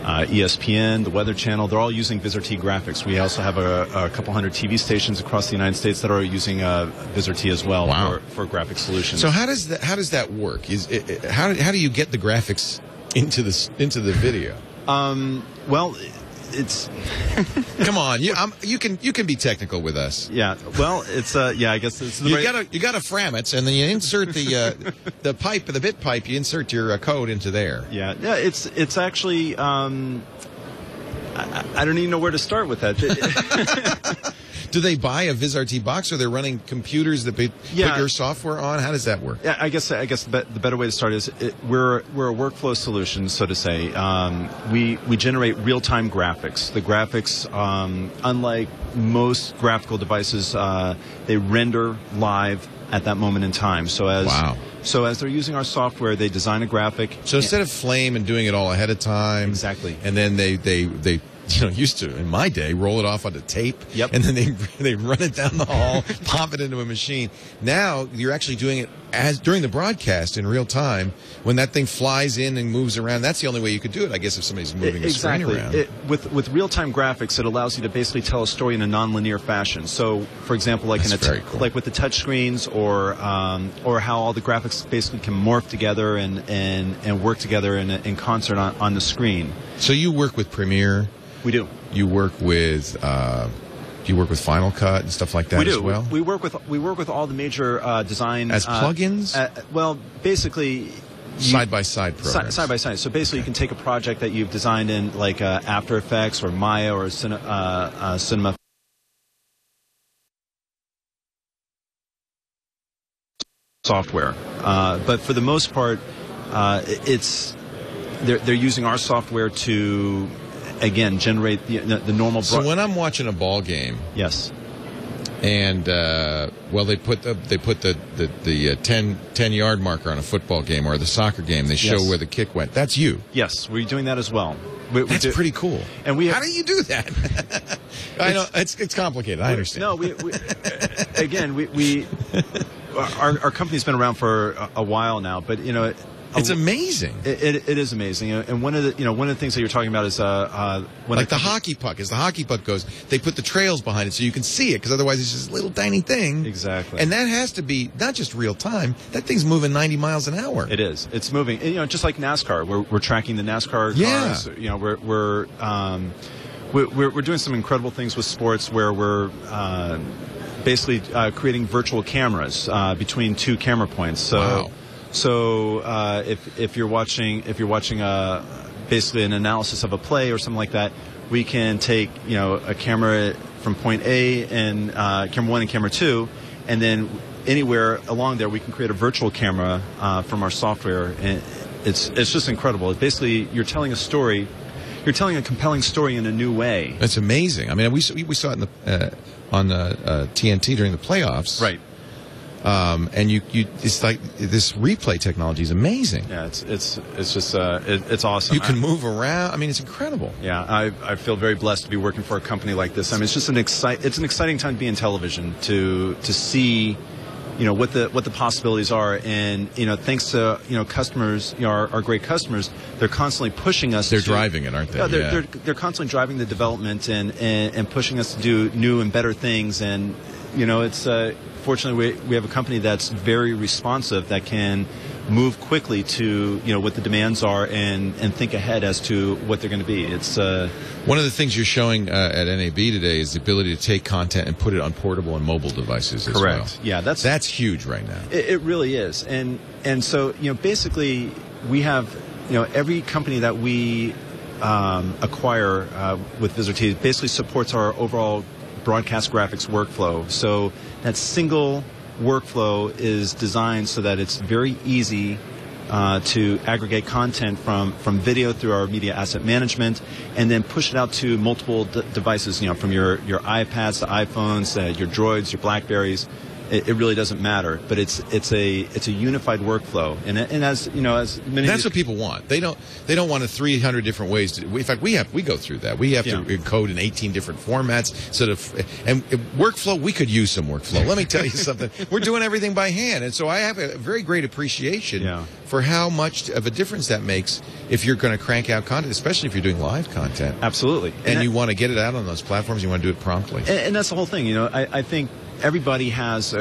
ESPN, the Weather Channel, they're all using VizRT graphics. We also have a couple hundred TV stations across the United States that are using VizRT as well for graphic solutions. So how does that work? How do you get the graphics into the video? Well, it's come on, you can be technical with us. Yeah, well, it's I guess it's you got a Framitz, and then you insert the bit pipe. You insert your code into there. Yeah, it's actually I don't even know where to start with that. Do they buy a VizRT box, or they're running computers that put your software on? How does that work? Yeah, I guess the better way to start is we're a workflow solution, so to say. We generate real-time graphics. The graphics, unlike most graphical devices, they render live at that moment in time. So as they're using our software, they design a graphic. So instead of Flame and doing it all ahead of time, exactly, and then they used to, in my day, roll it off onto tape. Yep. And then they run it down the hall, pop it into a machine. Now you're actually doing it during the broadcast in real time when that thing flies in and moves around. That's the only way you could do it, I guess, if somebody's moving the screen around. With real-time graphics, it allows you to basically tell a story in a non-linear fashion. So, for example, like cool. like with the touch screens, or how all the graphics basically can morph together and work together in concert on the screen. So you work with Premiere. We do. You work with. Do you work with Final Cut and stuff like that as well? We work with all the major design as plugins. Well, basically. Side-by-side programs. Side-by-side. So basically, you can take a project that you've designed in like After Effects or Maya or Cinema software. But for the most part, they're using our software to, again, generate the normal. So when I'm watching a ball game, yes, and they put the 10-yard marker on a football game or the soccer game. They show where the kick went. That's you. Yes, we're doing that as well. That's pretty cool. And how do you do that? I know it's complicated. I understand. No, our company's been around for a while now, but it's amazing. It is amazing, and one of the things that you're talking about is like the hockey puck. As the hockey puck goes, they put the trails behind it so you can see it, because otherwise it's just a little tiny thing. Exactly. And that has to be not just real time. That thing's moving 90 miles an hour. It is. It's moving. And, just like NASCAR, we're tracking the NASCAR cars. We're doing some incredible things with sports where we're basically creating virtual cameras between two camera points. So. Wow. So if you're watching basically an analysis of a play or something like that, we can take a camera from point A and camera 1 and camera 2, and then anywhere along there we can create a virtual camera from our software, and it's just incredible. Basically, you're telling a story. You're telling a compelling story in a new way. That's amazing. I mean, we saw it on TNT during the playoffs, right? And it's like this replay technology is amazing. Yeah, it's just it's awesome. You can move around. I mean, it's incredible. Yeah, I feel very blessed to be working for a company like this. I mean, it's just an exciting time to be in television, to see, what the possibilities are, and thanks to customers, our great customers, they're constantly pushing us. They're driving it, aren't they? Yeah, they're constantly driving the development and pushing us to do new and better things, and it's. Fortunately, we have a company that's very responsive, that can move quickly to what the demands are and think ahead as to what they're going to be. It's one of the things you're showing at NAB today is the ability to take content and put it on portable and mobile devices as well. Correct. Yeah, that's huge right now. It really is, and so basically we have every company that we acquire with Visitor TV basically supports our overall broadcast graphics workflow. So that single workflow is designed so that it's very easy to aggregate content from video through our media asset management, and then push it out to multiple devices, from your iPads to iPhones, your Droids, your Blackberries. It really doesn't matter, but it's a unified workflow, and as many. That's what people want. They don't want 300 different ways to. In fact, we go through that. We have to encode in 18 different formats. And workflow. We could use some workflow. Let me tell you something. We're doing everything by hand, and so I have a very great appreciation for how much of a difference that makes if you're going to crank out content, especially if you're doing live content. Absolutely, and you want to get it out on those platforms. You want to do it promptly. And that's the whole thing. I think. Everybody has,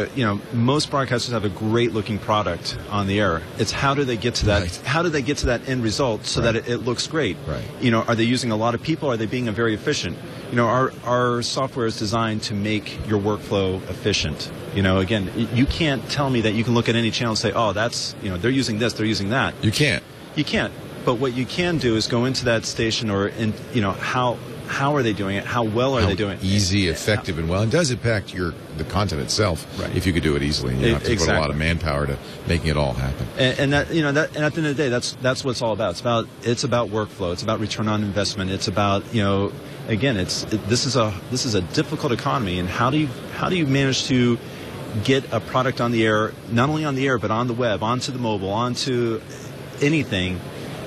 most broadcasters have a great-looking product on the air. It's how do they get to that? Right. How do they get to that end result so that it looks great? Right. Are they using a lot of people? Are they being very efficient? Our software is designed to make your workflow efficient. Again, you can't tell me that you can look at any channel and say, oh, that's they're using this, they're using that. You can't. You can't. But what you can do is go into that station how are they doing it? How well are they doing it? Easy, effective, and well. It does impact the content itself if you could do it easily. You don't have to put a lot of manpower to making it all happen. And at the end of the day, that's what it's all about. It's about workflow. It's about return on investment. It's about again, this is a difficult economy, and how do you manage to get a product on the air, not only on the air but on the web, onto the mobile, onto anything,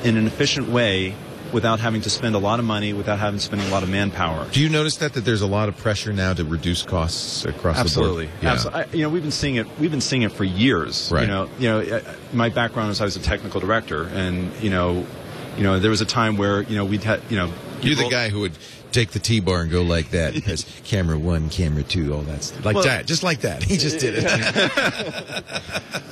in an efficient way. without having to spend a lot of money, without having to spend a lot of manpower. Do you notice that there's a lot of pressure now to reduce costs across Absolutely. the board? Yeah. Absolutely. We've been seeing it. We've been seeing it for years. Right. My background is I was a technical director, and there was a time where we'd had You're the guy who would take the T-bar and go like that and press camera 1, camera 2, all that stuff. That, just like that. He just did it.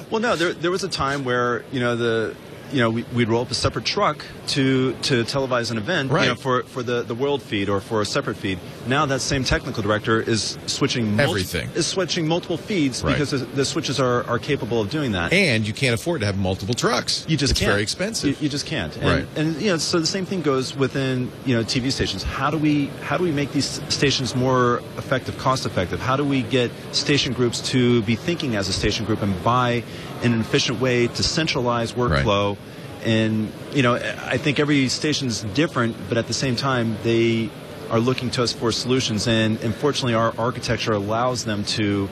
Well, no, there was a time where we'd roll up a separate truck to televise an event, right. for the world feed or for a separate feed. Now that same technical director is switching multiple feeds, right. Because the switches are capable of doing that. And you can't afford to have multiple trucks. You just it's can't. Very expensive. You just can't. Right. And so the same thing goes within TV stations. How do we make these stations more effective, cost effective? How do we get station groups to be thinking as a station group and buy in an efficient way to centralize workflow? Right. And I think every station's different, but at the same time they are looking to us for solutions, and fortunately our architecture allows them to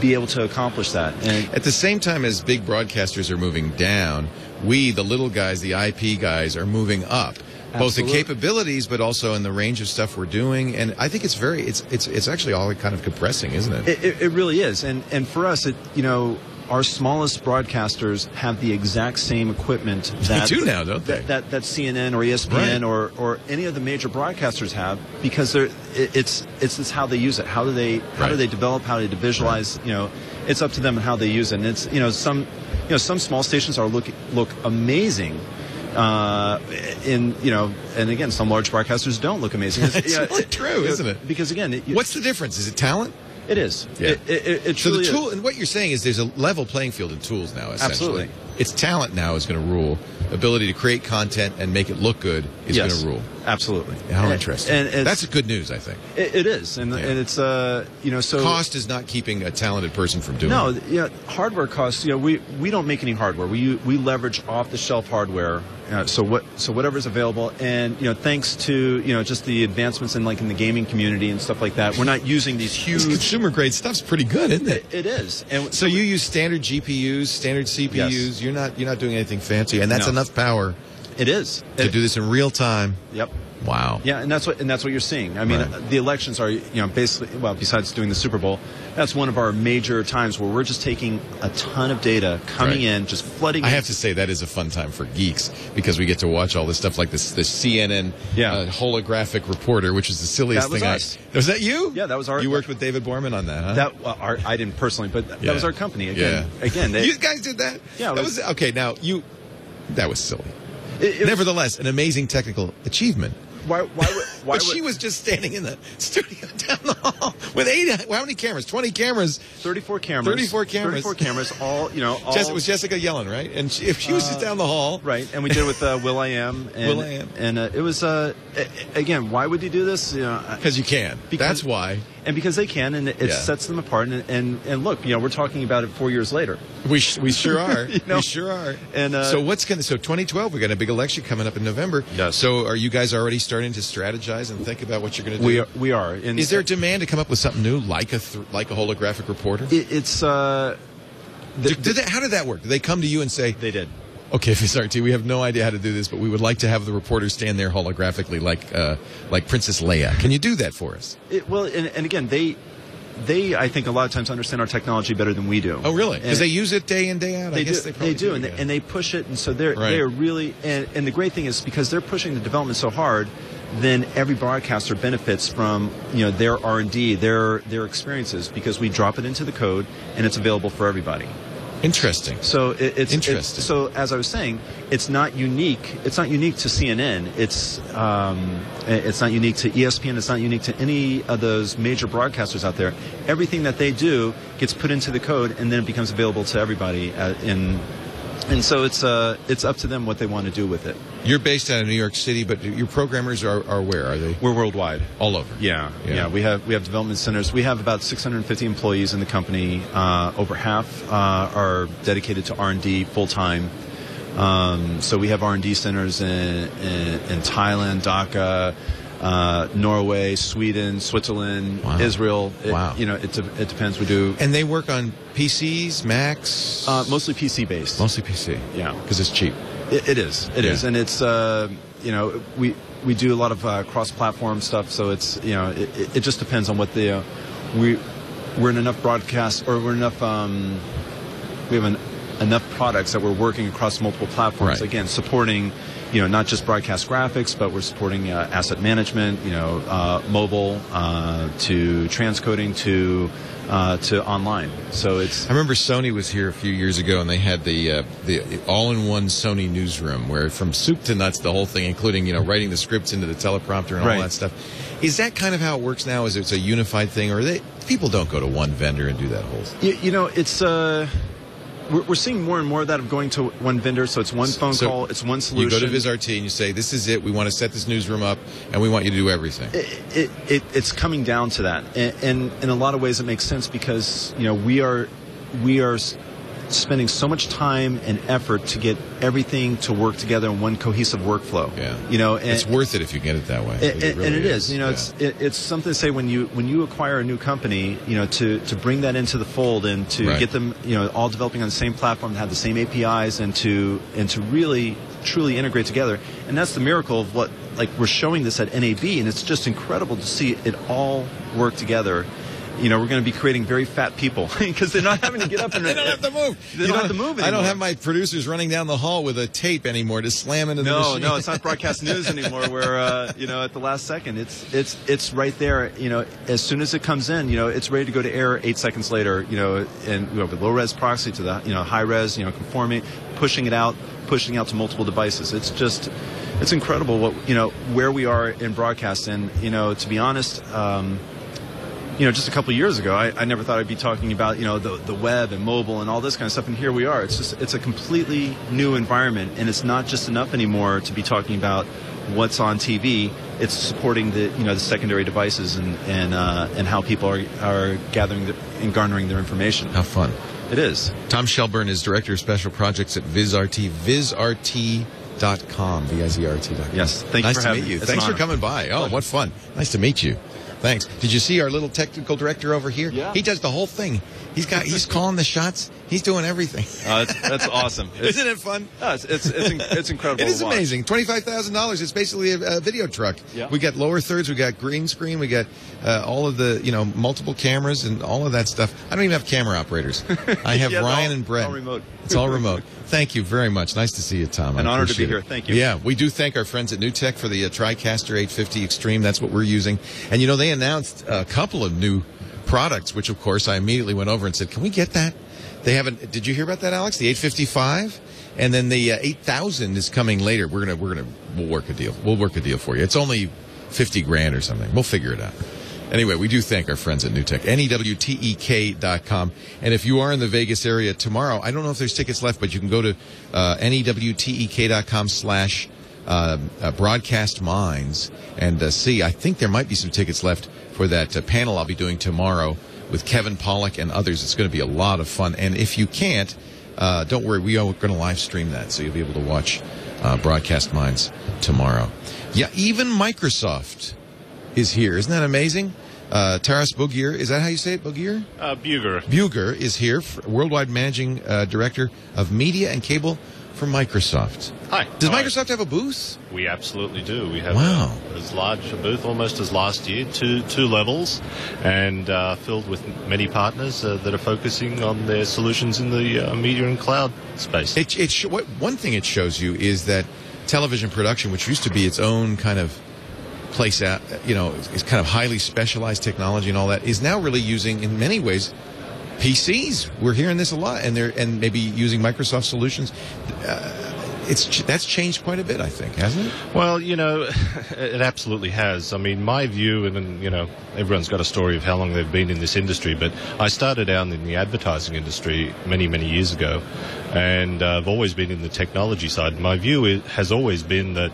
be able to accomplish that. And at the same time as big broadcasters are moving down, we, the little guys, the IP guys, are moving up. Absolutely. Both in capabilities, but also in the range of stuff we're doing. And I think it's actually all kind of compressing, isn't it? It really is. And for us, our smallest broadcasters have the exact same equipment that they do now, don't they? That CNN or ESPN, right. or any of the major broadcasters have, because it's how they use it. How do they develop? How do they visualize? Right. It's up to them and how they use it. And it's some small stations look amazing. And again, some large broadcasters don't look amazing. It's really true, isn't it? Because again, what's the difference? Is it talent? It is. Yeah. It so truly the tool, is. and what you're saying is there's a level playing field in tools now, essentially. Absolutely. It's talent now is going to rule. Ability to create content and make it look good is going to rule. Absolutely. How interesting. And that's good news, I think. It is. And it's, so... Cost is not keeping a talented person from doing it. No, hardware costs, we don't make any hardware. We leverage off-the-shelf hardware. So whatever's available, and thanks to just the advancements in the gaming community and stuff like that, we're not using these huge consumer grade stuff's pretty good, isn't it? It is. And so you use standard GPUs, standard CPUs. Yes. You're not doing anything fancy, and that's enough power. It is to do this in real time. Yep. Wow. Yeah, and that's what you're seeing. I mean, right. The elections are basically, well, besides doing the Super Bowl, that's one of our major times where we're just taking a ton of data coming in, just flooding. I have to say that is a fun time for geeks because we get to watch all this stuff like this CNN holographic reporter, which is the silliest thing. Was that you? Yeah, that was our. You worked with David Borman on that, huh? I didn't personally, but that was our company. Again, you guys did that. Yeah, that was okay. Now that was silly. Nevertheless, an amazing technical achievement. Why but she was just standing in the studio down the hall with how many cameras? 20 cameras. 34 cameras. 34 cameras. 34 cameras. All. It was Jessica Yellen, right? And she was just down the hall, right? And we did it with Will.i.am. And it was again. Why would you do this? Because you can. That's why. And because they can, and it sets them apart. And look, we're talking about it 4 years later. We sure are. We sure are. And so 2012, we got a big election coming up in November. Yes. So are you guys already starting to strategize and think about what you're going to do? We are. And is there demand to come up with something new, like a holographic reporter? It's. How did that work? Did they come to you and say they did? Okay, FSRT, we have no idea how to do this, but we would like to have the reporter stand there holographically like Princess Leia. Can you do that for us? And again, they I think a lot of times understand our technology better than we do. Oh, really? Because they use it day in, day out. They do, and they push it, and so they are really. And the great thing is because they're pushing the development so hard, then every broadcaster benefits from their R&D, their experiences, because we drop it into the code and it's available for everybody. Interesting. So it's interesting. So as I was saying, it's not unique. It's not unique to CNN. It's not unique to ESPN. It's not unique to any of those major broadcasters out there. Everything that they do gets put into the code, and then it becomes available to everybody. And so it's up to them what they want to do with it. You're based out of New York City, but your programmers are where? Are they? We're worldwide. All over. Yeah. We have development centers. We have about 650 employees in the company. Over half are dedicated to R&D full time. So we have R&D centers in Thailand, Dhaka, Norway, Sweden, Switzerland, Israel. It depends. We do. And they work on PCs, Macs? Mostly PC based. Mostly PC. Yeah. Because it's cheap. It is. It is. And it's, we do a lot of cross-platform stuff. So it's it just depends on what the we're in enough broadcast, or we're enough. We have enough products that we're working across multiple platforms. Right. Again, supporting, not just broadcast graphics, but we're supporting asset management, mobile, to transcoding, to online. So it's. I remember Sony was here a few years ago, and they had the all-in-one Sony newsroom, where from soup to nuts, the whole thing, including writing the scripts into the teleprompter and all that stuff. Is that kind of how it works now? Is it's a unified thing, or people don't go to one vendor and do that whole thing? It's. We're seeing more and more of that of going to one vendor, so it's one phone call, it's one solution. You go to VizRT and you say, this is it, we want to set this newsroom up, and we want you to do everything. It's coming down to that. And in a lot of ways it makes sense, because, we are spending so much time and effort to get everything to work together in one cohesive workflow. Yeah. And it's worth it if you get it that way. It is. It's something to say when you acquire a new company, to bring that into the fold and to get them, all developing on the same platform, to have the same APIs, and to really truly integrate together. And that's the miracle of what, we're showing this at NAB, and it's just incredible to see it all work together. We're going to be creating very fat people, because they're not having to get up and they don't have to move. They don't have to move anymore. I don't have my producers running down the hall with a tape anymore to slam into the machine. No, it's not broadcast news anymore. Where at the last second, it's right there. As soon as it comes in, it's ready to go to air 8 seconds later. And with low res proxy to the high res, conforming, pushing it out to multiple devices. It's incredible what where we are in broadcast. And to be honest. Just a couple of years ago, I never thought I'd be talking about, the web and mobile and all this kind of stuff. And here we are. It's a completely new environment, and it's not just enough anymore to be talking about what's on TV. It's supporting the secondary devices and how people are gathering and garnering their information. How fun. It is. Tom Shelburne is Director of Special Projects at VizRT, VizRT.com, VizRT.com. Yes, thank you for having me. Thanks for coming by. Oh, what fun. Nice to meet you. Thanks. Did you see our little technical director over here? Yeah. He does the whole thing. He's calling the shots. He's doing everything. That's awesome. Isn't it fun? It's incredible. It is amazing. $25,000. It's basically a video truck. Yeah. We got lower thirds. We got green screen. We got all of the multiple cameras and all of that stuff. I don't even have camera operators. I have Ryan and Brett. It's all remote. It's all remote. Thank you very much. Nice to see you, Tom. An honor to be here. Thank you. Yeah, we do thank our friends at NewTek for the TriCaster 850 Extreme. That's what we're using. And they announced a couple of new products, which of course I immediately went over and said, can we get that? They haven't. Did you hear about that, Alex? The 855, and then the 8000 is coming later. We'll work a deal. We'll work a deal for you. It's only $50,000 or something. We'll figure it out. Anyway, we do thank our friends at NewTek, NEWTEK.com. And if you are in the Vegas area tomorrow, I don't know if there's tickets left, but you can go to NEWTEK.com/broadcast minds and see. I think there might be some tickets left for that panel I'll be doing tomorrow with Kevin Pollak and others. It's going to be a lot of fun. And if you can't, don't worry, we are going to live stream that, so you'll be able to watch Broadcast Minds tomorrow. Yeah, even Microsoft is here. Isn't that amazing? Taras Bugir, is that how you say it, Bugir? Bugir. Bugir is here, Worldwide Managing Director of Media and Cable for Microsoft. Hi. Does Microsoft have a booth? We absolutely do. We have as large a booth almost as last year, two levels, and filled with many partners that are focusing on their solutions in the media and cloud space. One thing it shows you is that television production, which used to be its own kind of place out, is kind of highly specialized technology and all that, is now really using, in many ways, PCs. We're hearing this a lot, and maybe using Microsoft solutions. That's changed quite a bit, I think, hasn't it? Well, it absolutely has. I mean, my view, and everyone's got a story of how long they've been in this industry, but I started out in the advertising industry many, many years ago, and I've always been in the technology side. My view has always been that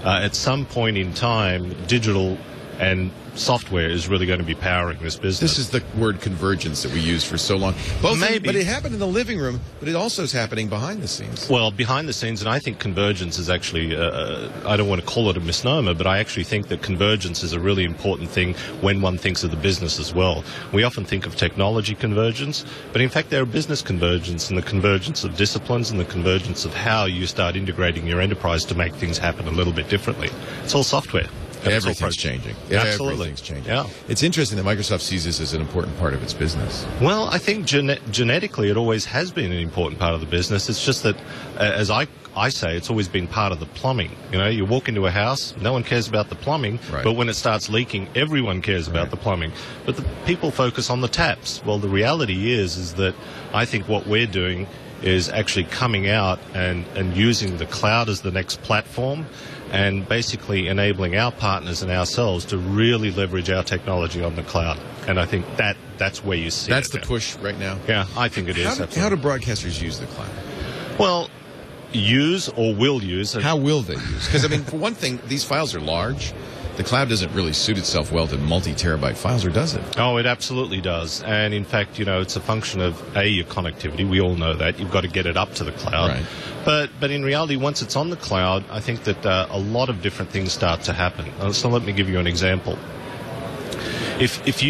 at some point in time, digital And software is really going to be powering this business. This is the word convergence that we used for so long. Maybe. But it happened in the living room, but it also is happening behind the scenes. Well, behind the scenes, and I think convergence is actually, I don't want to call it a misnomer, but I actually think that convergence is a really important thing when one thinks of the business as well. We often think of technology convergence, but in fact there are business convergence and the convergence of disciplines and the convergence of how you start integrating your enterprise to make things happen a little bit differently. It's all software. Everything's changing. Absolutely. Everything's changing. Yeah. It's interesting that Microsoft sees this as an important part of its business. Well, I think genetically it always has been an important part of the business. It's just that, as I say, it's always been part of the plumbing. You know, you walk into a house, no one cares about the plumbing, but when it starts leaking, everyone cares about the plumbing. But the people focus on the taps. Well, the reality is that I think what we're doing is actually coming out and using the cloud as the next platform and basically enabling our partners and ourselves to really leverage our technology on the cloud. And I think that's where you see That's the push right now? Yeah, I think it is. How do broadcasters use the cloud? Well, use or will use. How will they use? Because, I mean, for one thing, these files are large. The cloud doesn't really suit itself well to multi-terabyte files, or does it? Oh, it absolutely does. And in fact, you know, it's a function of, your connectivity. We all know that. You've got to get it up to the cloud. Right. But in reality, once it's on the cloud, I think that a lot of different things start to happen. So let me give you an example. If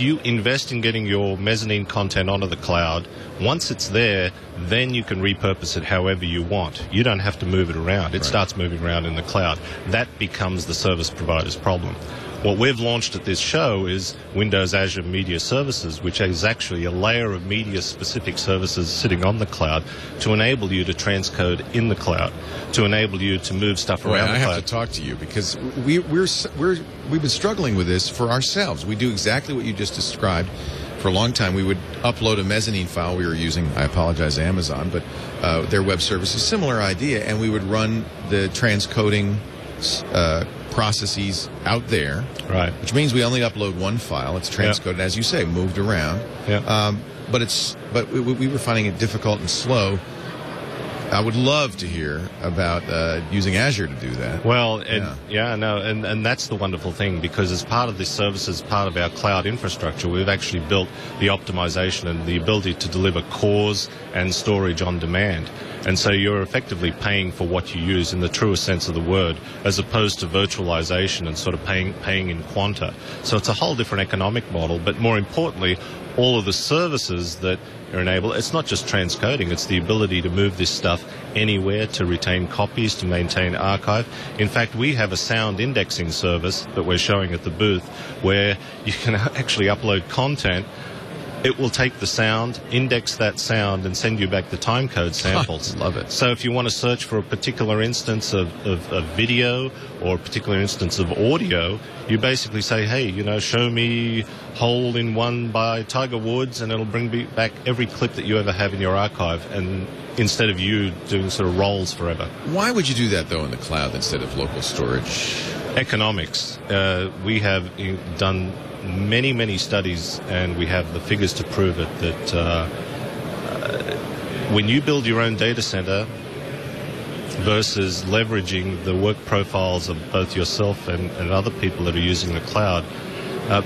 you invest in getting your mezzanine content onto the cloud, once it's there, then you can repurpose it however you want. You don't have to move it around. It starts moving around in the cloud. That becomes the service provider's problem. What we've launched at this show is Windows Azure Media Services, which is actually a layer of media-specific services sitting on the cloud to enable you to transcode in the cloud, to enable you to move stuff around the cloud. I have to talk to you because we've been struggling with this for ourselves. We do exactly what you just described. For a long time, we would upload a mezzanine file. We were using, I apologize, Amazon, but their web service is a similar idea, and we would run the transcoding processes out there, right? Which means we only upload one file. It's transcoded, as you say, moved around. But we were finding it difficult and slow. I would love to hear about using Azure to do that. Well, and that's the wonderful thing, because as part of this service, as part of our cloud infrastructure, we've actually built the optimization and the ability to deliver cores and storage on demand. And so you're effectively paying for what you use in the truest sense of the word, as opposed to virtualization and sort of paying in quanta. So it's a whole different economic model, but more importantly, all of the services that are enabled, it's not just transcoding, it's the ability to move this stuff anywhere, to retain copies, to maintain archive. In fact, we have a sound indexing service that we're showing at the booth where you can actually upload content. It will take the sound, index that sound, and send you back the timecode samples. Love it. So if you want to search for a particular instance of video or a particular instance of audio, you basically say, hey, you know, show me Hole in One by Tiger Woods, and it'll bring back every clip that you ever have in your archive, and instead of you doing sort of rolls forever. Why would you do that, though, in the cloud instead of local storage? Economics. We have done many studies, and we have the figures to prove it, that when you build your own data center versus leveraging the work profiles of both yourself and other people that are using the cloud,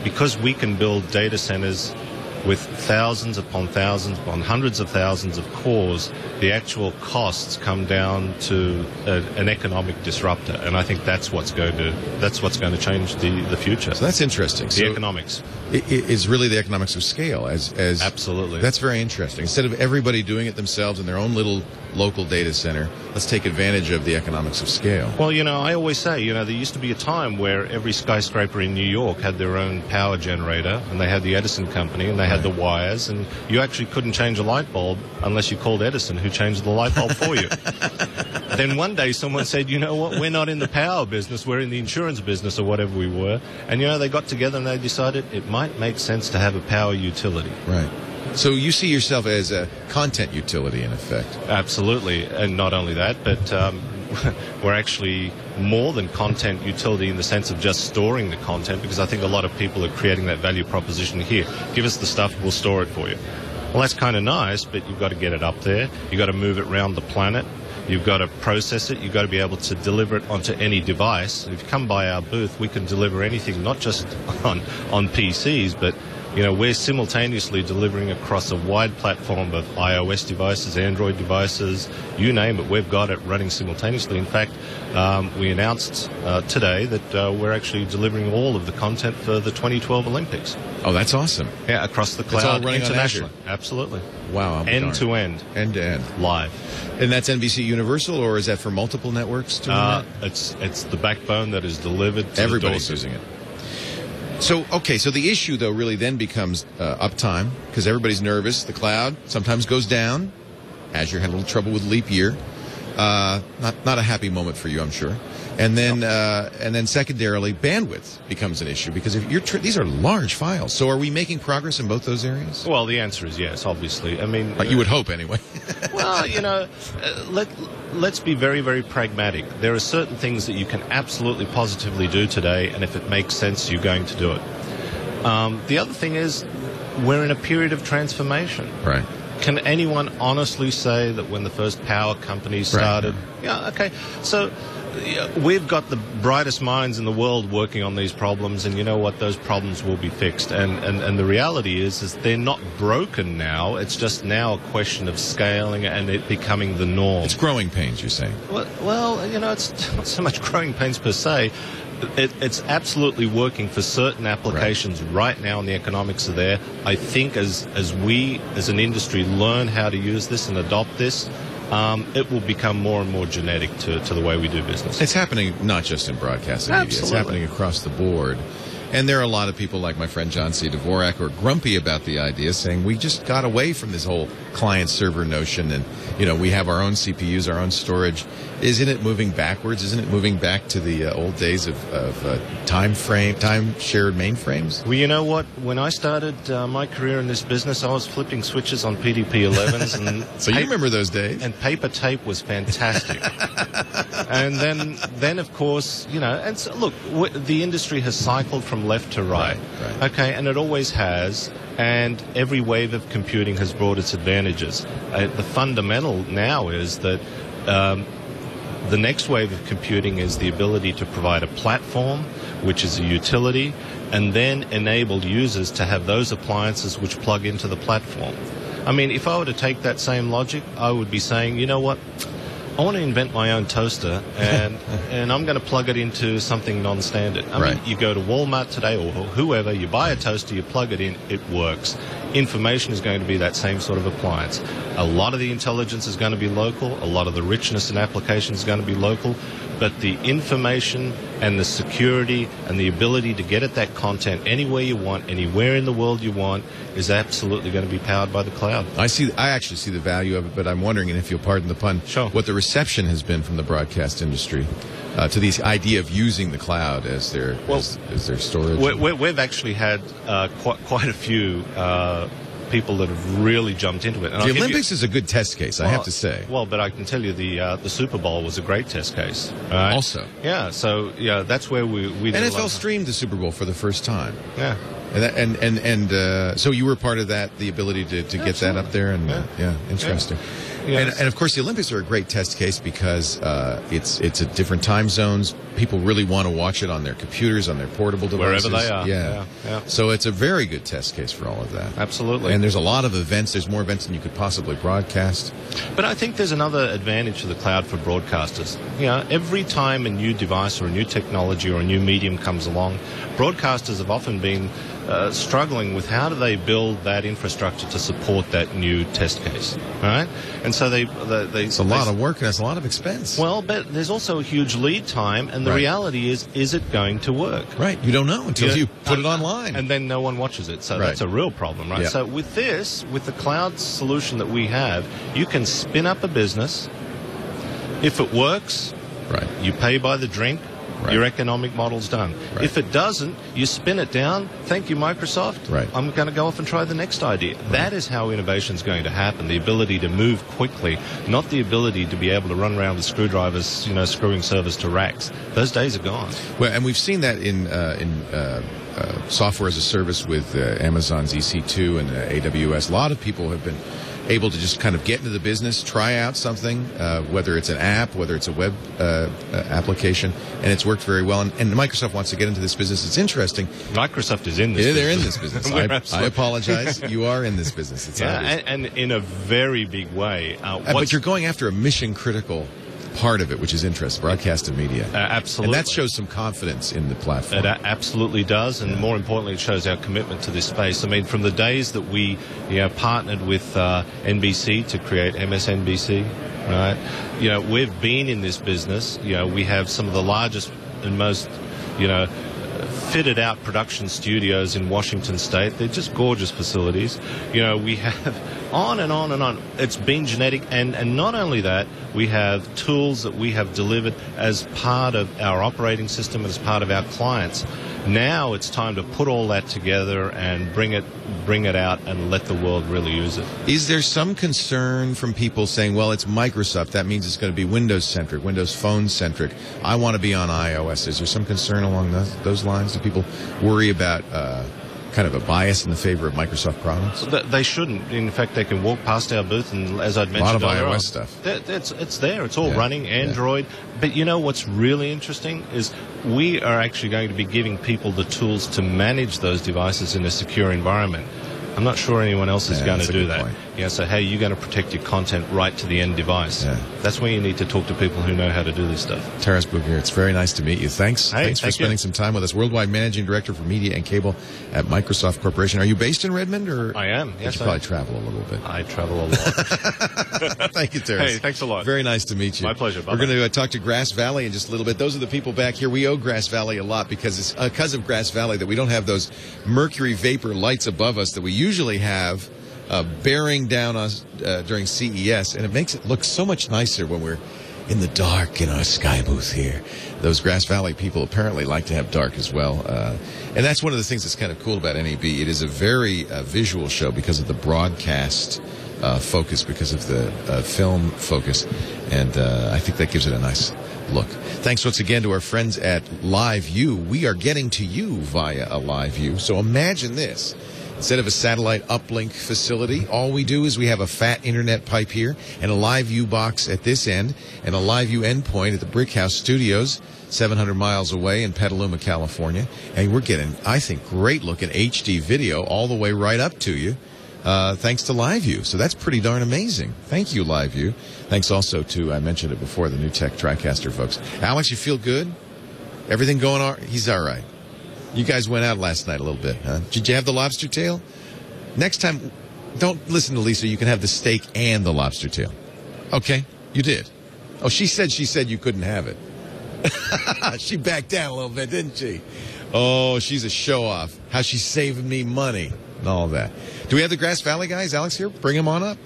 because we can build data centers with thousands upon hundreds of thousands of cores, the actual costs come down to an economic disruptor, and I think that's what's going to change the future. So that's interesting. The economics. It is really the economics of scale. As absolutely. That's very interesting. Instead of everybody doing it themselves in their own little local data center, let's take advantage of the economics of scale. Well, you know, I always say, you know, there used to be a time where every skyscraper in New York had their own power generator, and they had the Edison company, and they had the wires, and you actually couldn't change a light bulb unless you called Edison, who changed the light bulb for you. Then one day someone said, you know what, we're not in the power business, we're in the insurance business, or whatever we were. And, you know, they got together and they decided it might make sense to have a power utility. Right. So you see yourself as a content utility, in effect. Absolutely. And not only that, but we're actually more than content utility in the sense of just storing the content, because I think a lot of people are creating that value proposition here. Give us the stuff, we'll store it for you. Well, that's kind of nice, but you've got to get it up there. You've got to move it around the planet. You've got to process it. You've got to be able to deliver it onto any device. If you come by our booth, we can deliver anything, not just on PCs, but we're simultaneously delivering across a wide platform of iOS devices, Android devices, you name it. We've got it running simultaneously. In fact, we announced today that we're actually delivering all of the content for the 2012 Olympics. Oh, that's awesome. Yeah, across the cloud, it's all running internationally. on Azure. Absolutely. Wow. End to end. End to end. Live. And that's NBC Universal, or is that for multiple networks? It's the backbone that is delivered to everybody's using it. So the issue, though, really then becomes uptime, because everybody's nervous. The cloud sometimes goes down. Azure had a little trouble with leap year. Not a happy moment for you, I'm sure. And then secondarily, bandwidth becomes an issue, because if these are large files. So are we making progress in both those areas? Well, the answer is yes, obviously. I mean, you would hope anyway. Well, let's be very, very pragmatic. There are certain things that you can absolutely positively do today, and if it makes sense, you're going to do it. The other thing is, we're in a period of transformation. Right. Can anyone honestly say that when the first power companies started? Right. Yeah, okay. So we've got the brightest minds in the world working on these problems, and you know what? Those problems will be fixed. And the reality is they're not broken now. It's just now a question of scaling and it becoming the norm. It's growing pains, you're saying? Well, it's not so much growing pains per se. It's absolutely working for certain applications right now, and the economics are there. I think as we, as an industry, learn how to use this and adopt this, it will become more and more genetic to the way we do business. It's happening not just in broadcasting media. It's happening across the board. And there are a lot of people like my friend John C. Dvorak who are grumpy about the idea, saying we just got away from this whole client-server notion, and we have our own CPUs, our own storage. Isn't it moving backwards? Isn't it moving back to the old days of time-shared mainframes? Well, you know what? When I started my career in this business, I was flipping switches on PDP-11s. And so you remember those days? And paper tape was fantastic. And then of course, and so, look, the industry has cycled from left to right. Right. Okay, and it always has. And every wave of computing has brought its advantages. The fundamental now is that the next wave of computing is the ability to provide a platform, which is a utility, and then enable users to have those appliances which plug into the platform. I mean, if I were to take that same logic, I would be saying, you know what? I want to invent my own toaster, and I'm going to plug it into something non-standard. I mean, you go to Walmart today or whoever, you buy a toaster, you plug it in, it works. Information is going to be that same sort of appliance. A lot of the intelligence is going to be local. A lot of the richness in application is going to be local. But the information and the security and the ability to get at that content anywhere you want, anywhere in the world you want, is absolutely going to be powered by the cloud. I actually see the value of it, but I'm wondering, and if you'll pardon the pun, what the reception has been from the broadcast industry to this idea of using the cloud as their storage. We've actually had quite a few people that have really jumped into it. And the Olympics is a good test case, I have to say. Well, but I can tell you the Super Bowl was a great test case. Right? Also. Yeah, so that's where we did NFL streamed the Super Bowl for the first time. Yeah. And so you were part of that, the ability to get that up there, and interesting. Yeah. And of course, the Olympics are a great test case because it's at different time zones. People really want to watch it on their computers, on their portable devices. Wherever they are. Yeah. So it's a very good test case for all of that. Absolutely. And there's a lot of events. There's more events than you could possibly broadcast. But I think there's another advantage to the cloud for broadcasters. Every time a new device or a new technology or a new medium comes along, broadcasters have often been struggling with how do they build that infrastructure to support that new test case, right? And so it's a lot of work and it's a lot of expense. Well, but there's also a huge lead time, and the reality is it going to work? Right. You don't know until you put it online. And then no one watches it, so that's a real problem, right? Yeah. So with the cloud solution that we have, you can spin up a business. If it works, you pay by the drink. Your economic model's done. If it doesn't, you spin it down. Thank you, Microsoft. I'm going to go off and try the next idea. That is how innovation's going to happen. The ability to move quickly, not the ability to be able to run around with screwdrivers, screwing servers to racks. Those days are gone. Well, and we've seen that in software as a service with Amazon's EC2 and AWS. A lot of people have been able to just kind of get into the business, try out something, whether it's an app, whether it's a web application, and it's worked very well. And Microsoft wants to get into this business. It's interesting. Microsoft is in this business. They're in this business. I apologize. You are in this business. It's and in a very big way. But you're going after a mission-critical part of it, which is interest, broadcast and media. Absolutely. And that shows some confidence in the platform. It absolutely does, and more importantly, it shows our commitment to this space. I mean, from the days that we partnered with NBC to create MSNBC, right? We've been in this business. We have some of the largest and most, fitted out production studios in Washington State. They're just gorgeous facilities. We have on and on and on. It's been genetic, and not only that, we have tools that we have delivered as part of our operating system, as part of our clients. Now it's time to put all that together and bring it out and let the world really use it. Is there some concern from people saying, well, it's Microsoft, that means it's going to be Windows-centric, Windows Phone-centric, I want to be on iOS? Is there some concern along those lines? Do people worry about kind of a bias in the favor of Microsoft products? They shouldn't. In fact, they can walk past our booth, and as I'd mentioned, a lot of iOS stuff. It's there. It's all running, Android. Yeah. But what's really interesting is we are actually going to be giving people the tools to manage those devices in a secure environment. I'm not sure anyone else is going to do that. So how are you going to protect your content right to the end device? Yeah. That's where you need to talk to people who know how to do this stuff. Terrace Bugir, it's very nice to meet you. Thanks for spending some time with us. Worldwide Managing Director for Media and Cable at Microsoft Corporation. Are you based in Redmond? Or I am, yes. You probably travel a little bit. I travel a lot. Thank you, Terrace. Hey, thanks a lot. Very nice to meet you. My pleasure. Bye-bye. We're going to talk to Grass Valley in just a little bit. Those are the people back here. We owe Grass Valley a lot because it's because of Grass Valley that we don't have those mercury vapor lights above us that we usually have bearing down us during CES, and it makes it look so much nicer when we're in the dark in our sky booth here. Those Grass Valley people apparently like to have dark as well, and that's one of the things that's kind of cool about NAB. It is a very visual show because of the broadcast focus, because of the film focus, and I think that gives it a nice look. Thanks once again to our friends at LiveU. We are getting to you via a LiveU, so imagine this. Instead of a satellite uplink facility, all we do is we have a fat internet pipe here and a LiveU box at this end and a LiveU endpoint at the Brick House Studios, 700 miles away in Petaluma, California. And we're getting, I think, great looking HD video all the way right up to you, thanks to LiveU. So that's pretty darn amazing. Thank you, LiveU. Thanks also to, I mentioned it before, the new Tech TriCaster folks. Alex, you feel good? Everything going on? He's all right. You guys went out last night a little bit, huh? Did you have the lobster tail? Next time, don't listen to Lisa. You can have the steak and the lobster tail. Okay, you did. Oh, she said you couldn't have it. She backed down a little bit, didn't she? Oh, she's a show-off. How she's saving me money and all that. Do we have the Grass Valley guys? Alex here? Bring him on up.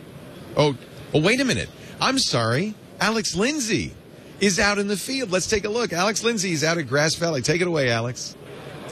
Oh, wait a minute. I'm sorry. Alex Lindsay is out in the field. Let's take a look. Alex Lindsay is out at Grass Valley. Take it away, Alex.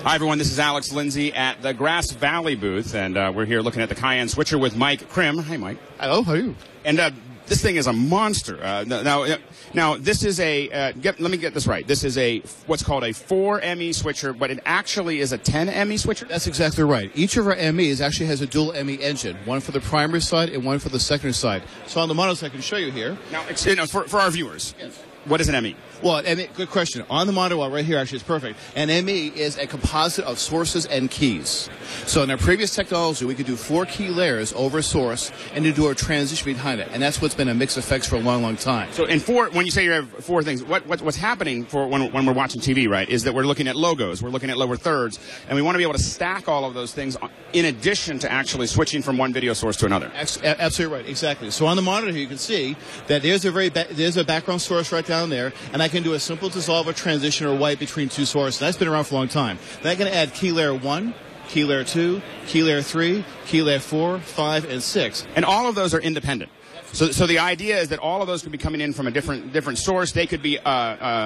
Hi, everyone. This is Alex Lindsay at the Grass Valley booth, and we're here looking at the Cayenne Switcher with Mike Krimm. Hi, Mike. Hello. How are you? And this thing is a monster. Now, this is a. Let me get this right. This is a what's called a 4 ME switcher, but it actually is a 10 ME switcher. That's exactly right. Each of our MEs actually has a dual ME engine, one for the primary side and one for the secondary side. So on the models I can show you here. Now, for our viewers, yes. What is an ME? Well, good question. On the monitor right here, actually, it's perfect. An ME is a composite of sources and keys. So in our previous technology, we could do 4 key layers over source and to do a transition behind it. And that's what's been a mixed effects for a long, long time. So when you say you have 4 things, what's happening when we're watching TV, right, is that we're looking at logos, we're looking at lower thirds, and we want to be able to stack all of those things in addition to actually switching from one video source to another. Absolutely right. Exactly. So on the monitor here, you can see that there's a background source right down there, and I can do a simple dissolve or transition or wipe between 2 sources. That's been around for a long time. Then I can add key layer 1, key layer 2, key layer 3, key layer 4, 5, and 6. And all of those are independent. So the idea is that all of those could be coming in from a different source. They could be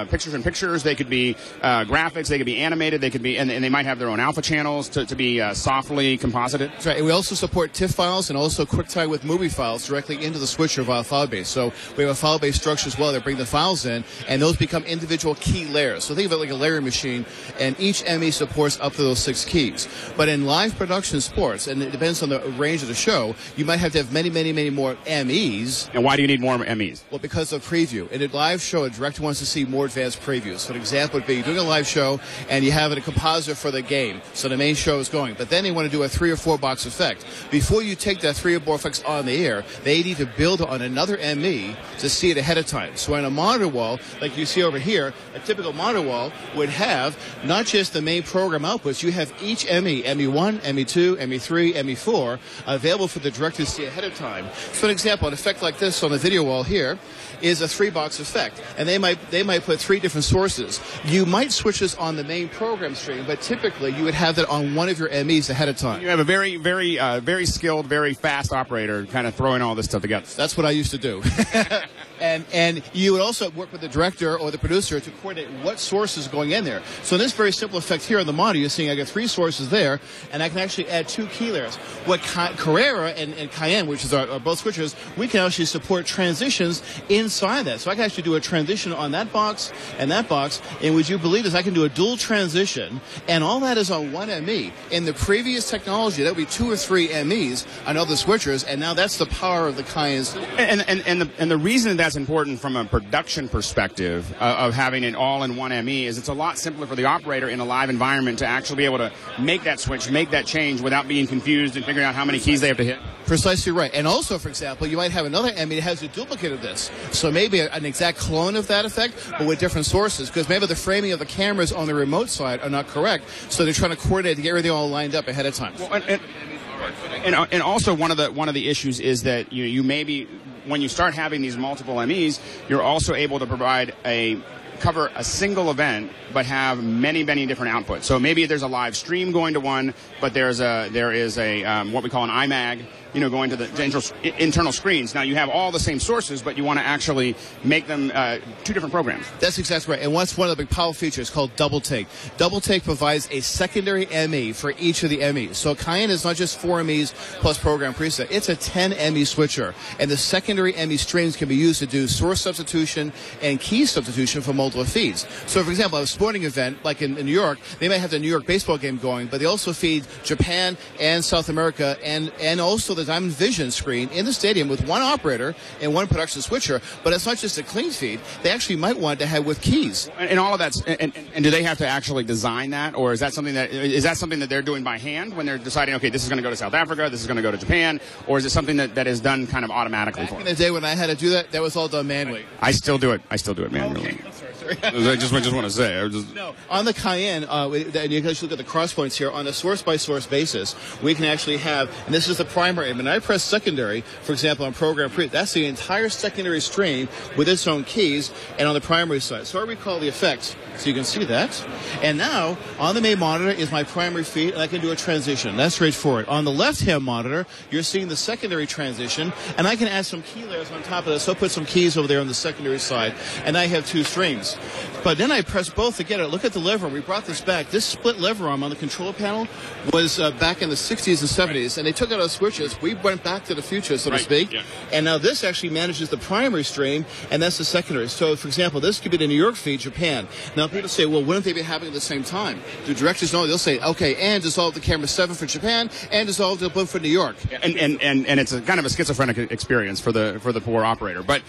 pictures in pictures. They could be graphics. They could be animated. They could be, and they might have their own alpha channels to be softly composited. That's right. And we also support TIFF files and also QuickTime with movie files directly into the switcher via file base. So we have a file based structure as well that bring the files in, and those become individual key layers. So think of it like a layering machine, and each ME supports up to those 6 keys. But in live production sports, and it depends on the range of the show, you might have to have many, many, many more MEs. And why do you need more MEs? Well, because of preview. In a live show, a director wants to see more advanced previews. So an example would be you're doing a live show and you have a compositor for the game. So the main show is going. But then they want to do a 3 or 4 box effect. Before you take that 3 or 4 effects on the air, they need to build on another ME to see it ahead of time. So on a monitor wall, like you see over here, a typical monitor wall would have not just the main program outputs, you have each ME, ME1, ME2, ME3, ME4, available for the director to see ahead of time. So an example, an effect like this on the video wall here is a 3-box effect, and they might put 3 different sources. You might switch this on the main program stream, but typically you would have that on one of your MEs ahead of time. You have a very, very skilled, very fast operator kind of throwing all this stuff together. That's what I used to do. And you would also work with the director or the producer to coordinate what source is going in there. So in this very simple effect here on the monitor, you're seeing I got 3 sources there, and I can actually add 2 key layers. What Carrera and Cayenne, which is our both switchers, we can actually support transitions inside that. So I can actually do a transition on that box, and would you believe this? I can do a dual transition, and all that is on one ME. In the previous technology, that would be 2 or 3 MEs on other switchers, and now that's the power of the Cayennes. And the reason that's important from a production perspective of having it all in one ME is it's a lot simpler for the operator in a live environment to actually be able to make that switch, make that change without being confused and figuring out how many keys they have to hit. Precisely right. And also, for example, you might have another ME that has a duplicate of this. So maybe an exact clone of that effect, but with different sources, because maybe the framing of the cameras on the remote side are not correct, so they're trying to coordinate to get everything all lined up ahead of time. Well, and also one of the issues is that you may be, when you start having these multiple MEs, you're also able to cover a single event, but have many, many different outputs. So maybe there's a live stream going to one, but there is a what we call an IMAG, going to the internal screens. Now you have all the same sources, but you want to actually make them 2 different programs. That's exactly right. And what's one of the big power features called Double Take. Double Take provides a secondary ME for each of the MEs. So Cayenne is not just 4 MEs plus program preset. It's a 10 ME switcher. And the secondary ME streams can be used to do source substitution and key substitution for multiple feeds. So for example, a sporting event like in New York, they may have the New York baseball game going, but they also feed Japan and South America and also the Diamond Vision screen in the stadium with 1 operator and 1 production switcher. But it's not just a clean feed. They actually might want to have with keys. And all of that's and do they have to actually design that, or is that something that they're doing by hand when they're deciding, okay, this is going to go to South Africa, this is going to go to Japan, or is it something that is done kind of automatically for them? Back in the day when I had to do that, that was all done manually. I still do it manually. Okay. I just want to say. No, on the Cayenne, and you can actually look at the cross points here, on a source-by-source basis, we can actually have, and this is the primary, when I press secondary, for example, on program pre, that's the entire secondary stream with its own keys, and on the primary side. So I recall the effects, so you can see that. And now, on the main monitor is my primary feed, and I can do a transition. That's straightforward. On the left-hand monitor, you're seeing the secondary transition, and I can add some key layers on top of this. So I'll put some keys over there on the secondary side, and I have 2 streams. But then I press both together. Look at the lever. We brought this back. This split lever arm on the control panel was back in the 60s and 70s, and they took out our switches. We went back to the future, so to speak. Yeah. And now this actually manages the primary stream, and that's the secondary. So, for example, this could be the New York feed, Japan. Now, people say, well, wouldn't they be happening at the same time? Do directors know? They'll say, okay, and dissolve the camera 7 for Japan, and dissolve the blip for New York. And it's a kind of a schizophrenic experience for the poor operator. But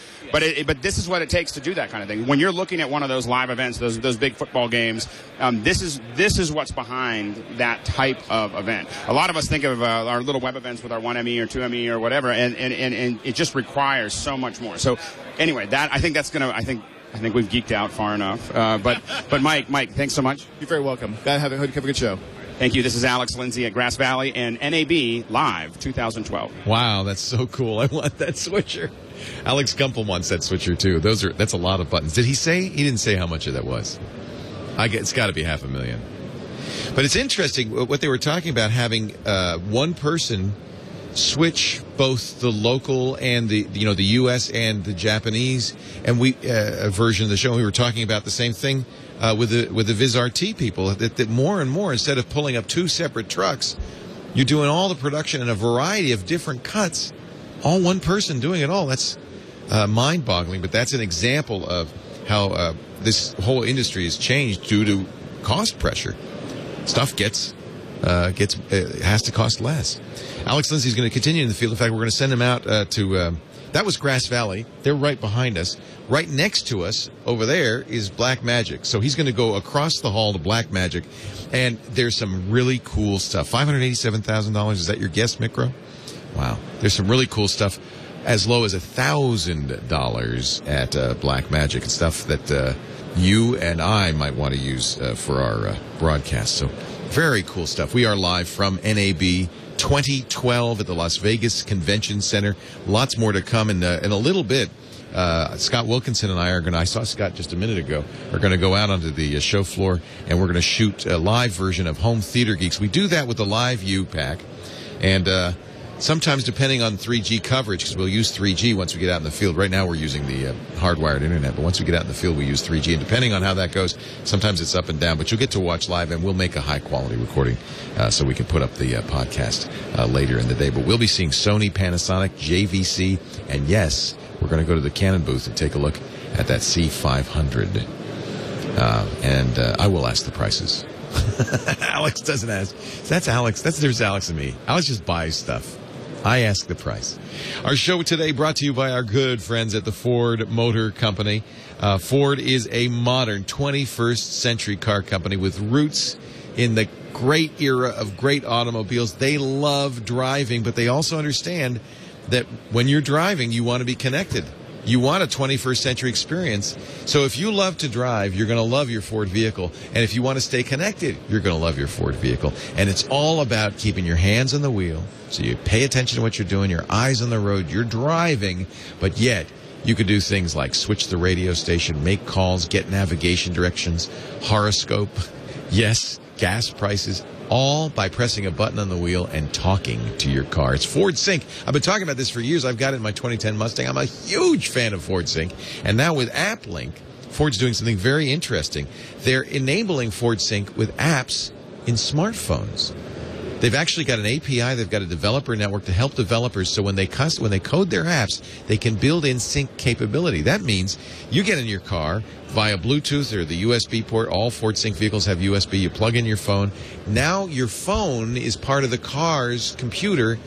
this is what it takes to do that kind of thing. When you're looking at one of those live events, those big football games, this is what's behind that type of event. A lot of us think of our little web events with our 1ME or 2ME or whatever, and it just requires so much more. So anyway, I think we've geeked out far enough. But Mike, thanks so much. You're very welcome. Have a good show. Thank you. This is Alex Lindsay at Grass Valley and NAB Live 2012. Wow, that's so cool. I want that switcher. Alex Gumpel wants that switcher too. That's a lot of buttons. Did he say? He didn't say how much of that was. It's got to be $500,000. But it's interesting what they were talking about, having one person switch both the local and the U.S. and the Japanese and a version of the show. We were talking about the same thing with the VizRT people. That more and more, instead of pulling up two separate trucks, you're doing all the production in a variety of different cuts. All one person doing it all. That's mind-boggling. But that's an example of how this whole industry has changed due to cost pressure. Stuff has to cost less. Alex Lindsay's going to continue in the field. In fact, we're going to send him out to that was Grass Valley. They're right behind us. Right next to us over there is Blackmagic. So he's going to go across the hall to Blackmagic, and there's some really cool stuff. $587,000. Is that your guess, Micro? Wow. There's some really cool stuff as low as $1,000 at Blackmagic and stuff that you and I might want to use for our broadcast. So very cool stuff. We are live from NAB 2012 at the Las Vegas Convention Center. Lots more to come in a little bit. Scott Wilkinson and I are going to, I saw Scott just a minute ago, are going to go out onto the show floor, and we're going to shoot a live version of Home Theater Geeks. We do that with the Live U pack, and sometimes depending on 3G coverage, because we'll use 3G once we get out in the field. Right now we're using the hardwired internet, but once we get out in the field we use 3G, and depending on how that goes, sometimes it's up and down, but you'll get to watch live, and we'll make a high-quality recording so we can put up the podcast later in the day. But we'll be seeing Sony, Panasonic, JVC, and yes, we're going to go to the Canon booth and take a look at that C500. And I will ask the prices. Alex doesn't ask. That's Alex. There's Alex and me. Alex just buys stuff. I ask the price. Our show today brought to you by our good friends at the Ford Motor Company. Ford is a modern 21st century car company with roots in the great era of great automobiles. They love driving, but they also understand that when you're driving, you want to be connected. You want a 21st century experience. So if you love to drive, you're going to love your Ford vehicle. And if you want to stay connected, you're going to love your Ford vehicle. And it's all about keeping your hands on the wheel. So you pay attention to what you're doing, your eyes on the road, you're driving, but yet you could do things like switch the radio station, make calls, get navigation directions, horoscope, yes, gas prices, all by pressing a button on the wheel and talking to your car. It's Ford Sync. I've been talking about this for years. I've got it in my 2010 Mustang. I'm a huge fan of Ford Sync. And now with AppLink, Ford's doing something very interesting. They're enabling Ford Sync with apps in smartphones. They've actually got an API. They've got a developer network to help developers, so when they code their apps, they can build in sync capability. That means you get in your car via Bluetooth or the USB port. All Ford Sync vehicles have USB. You plug in your phone. Now your phone is part of the car's computer,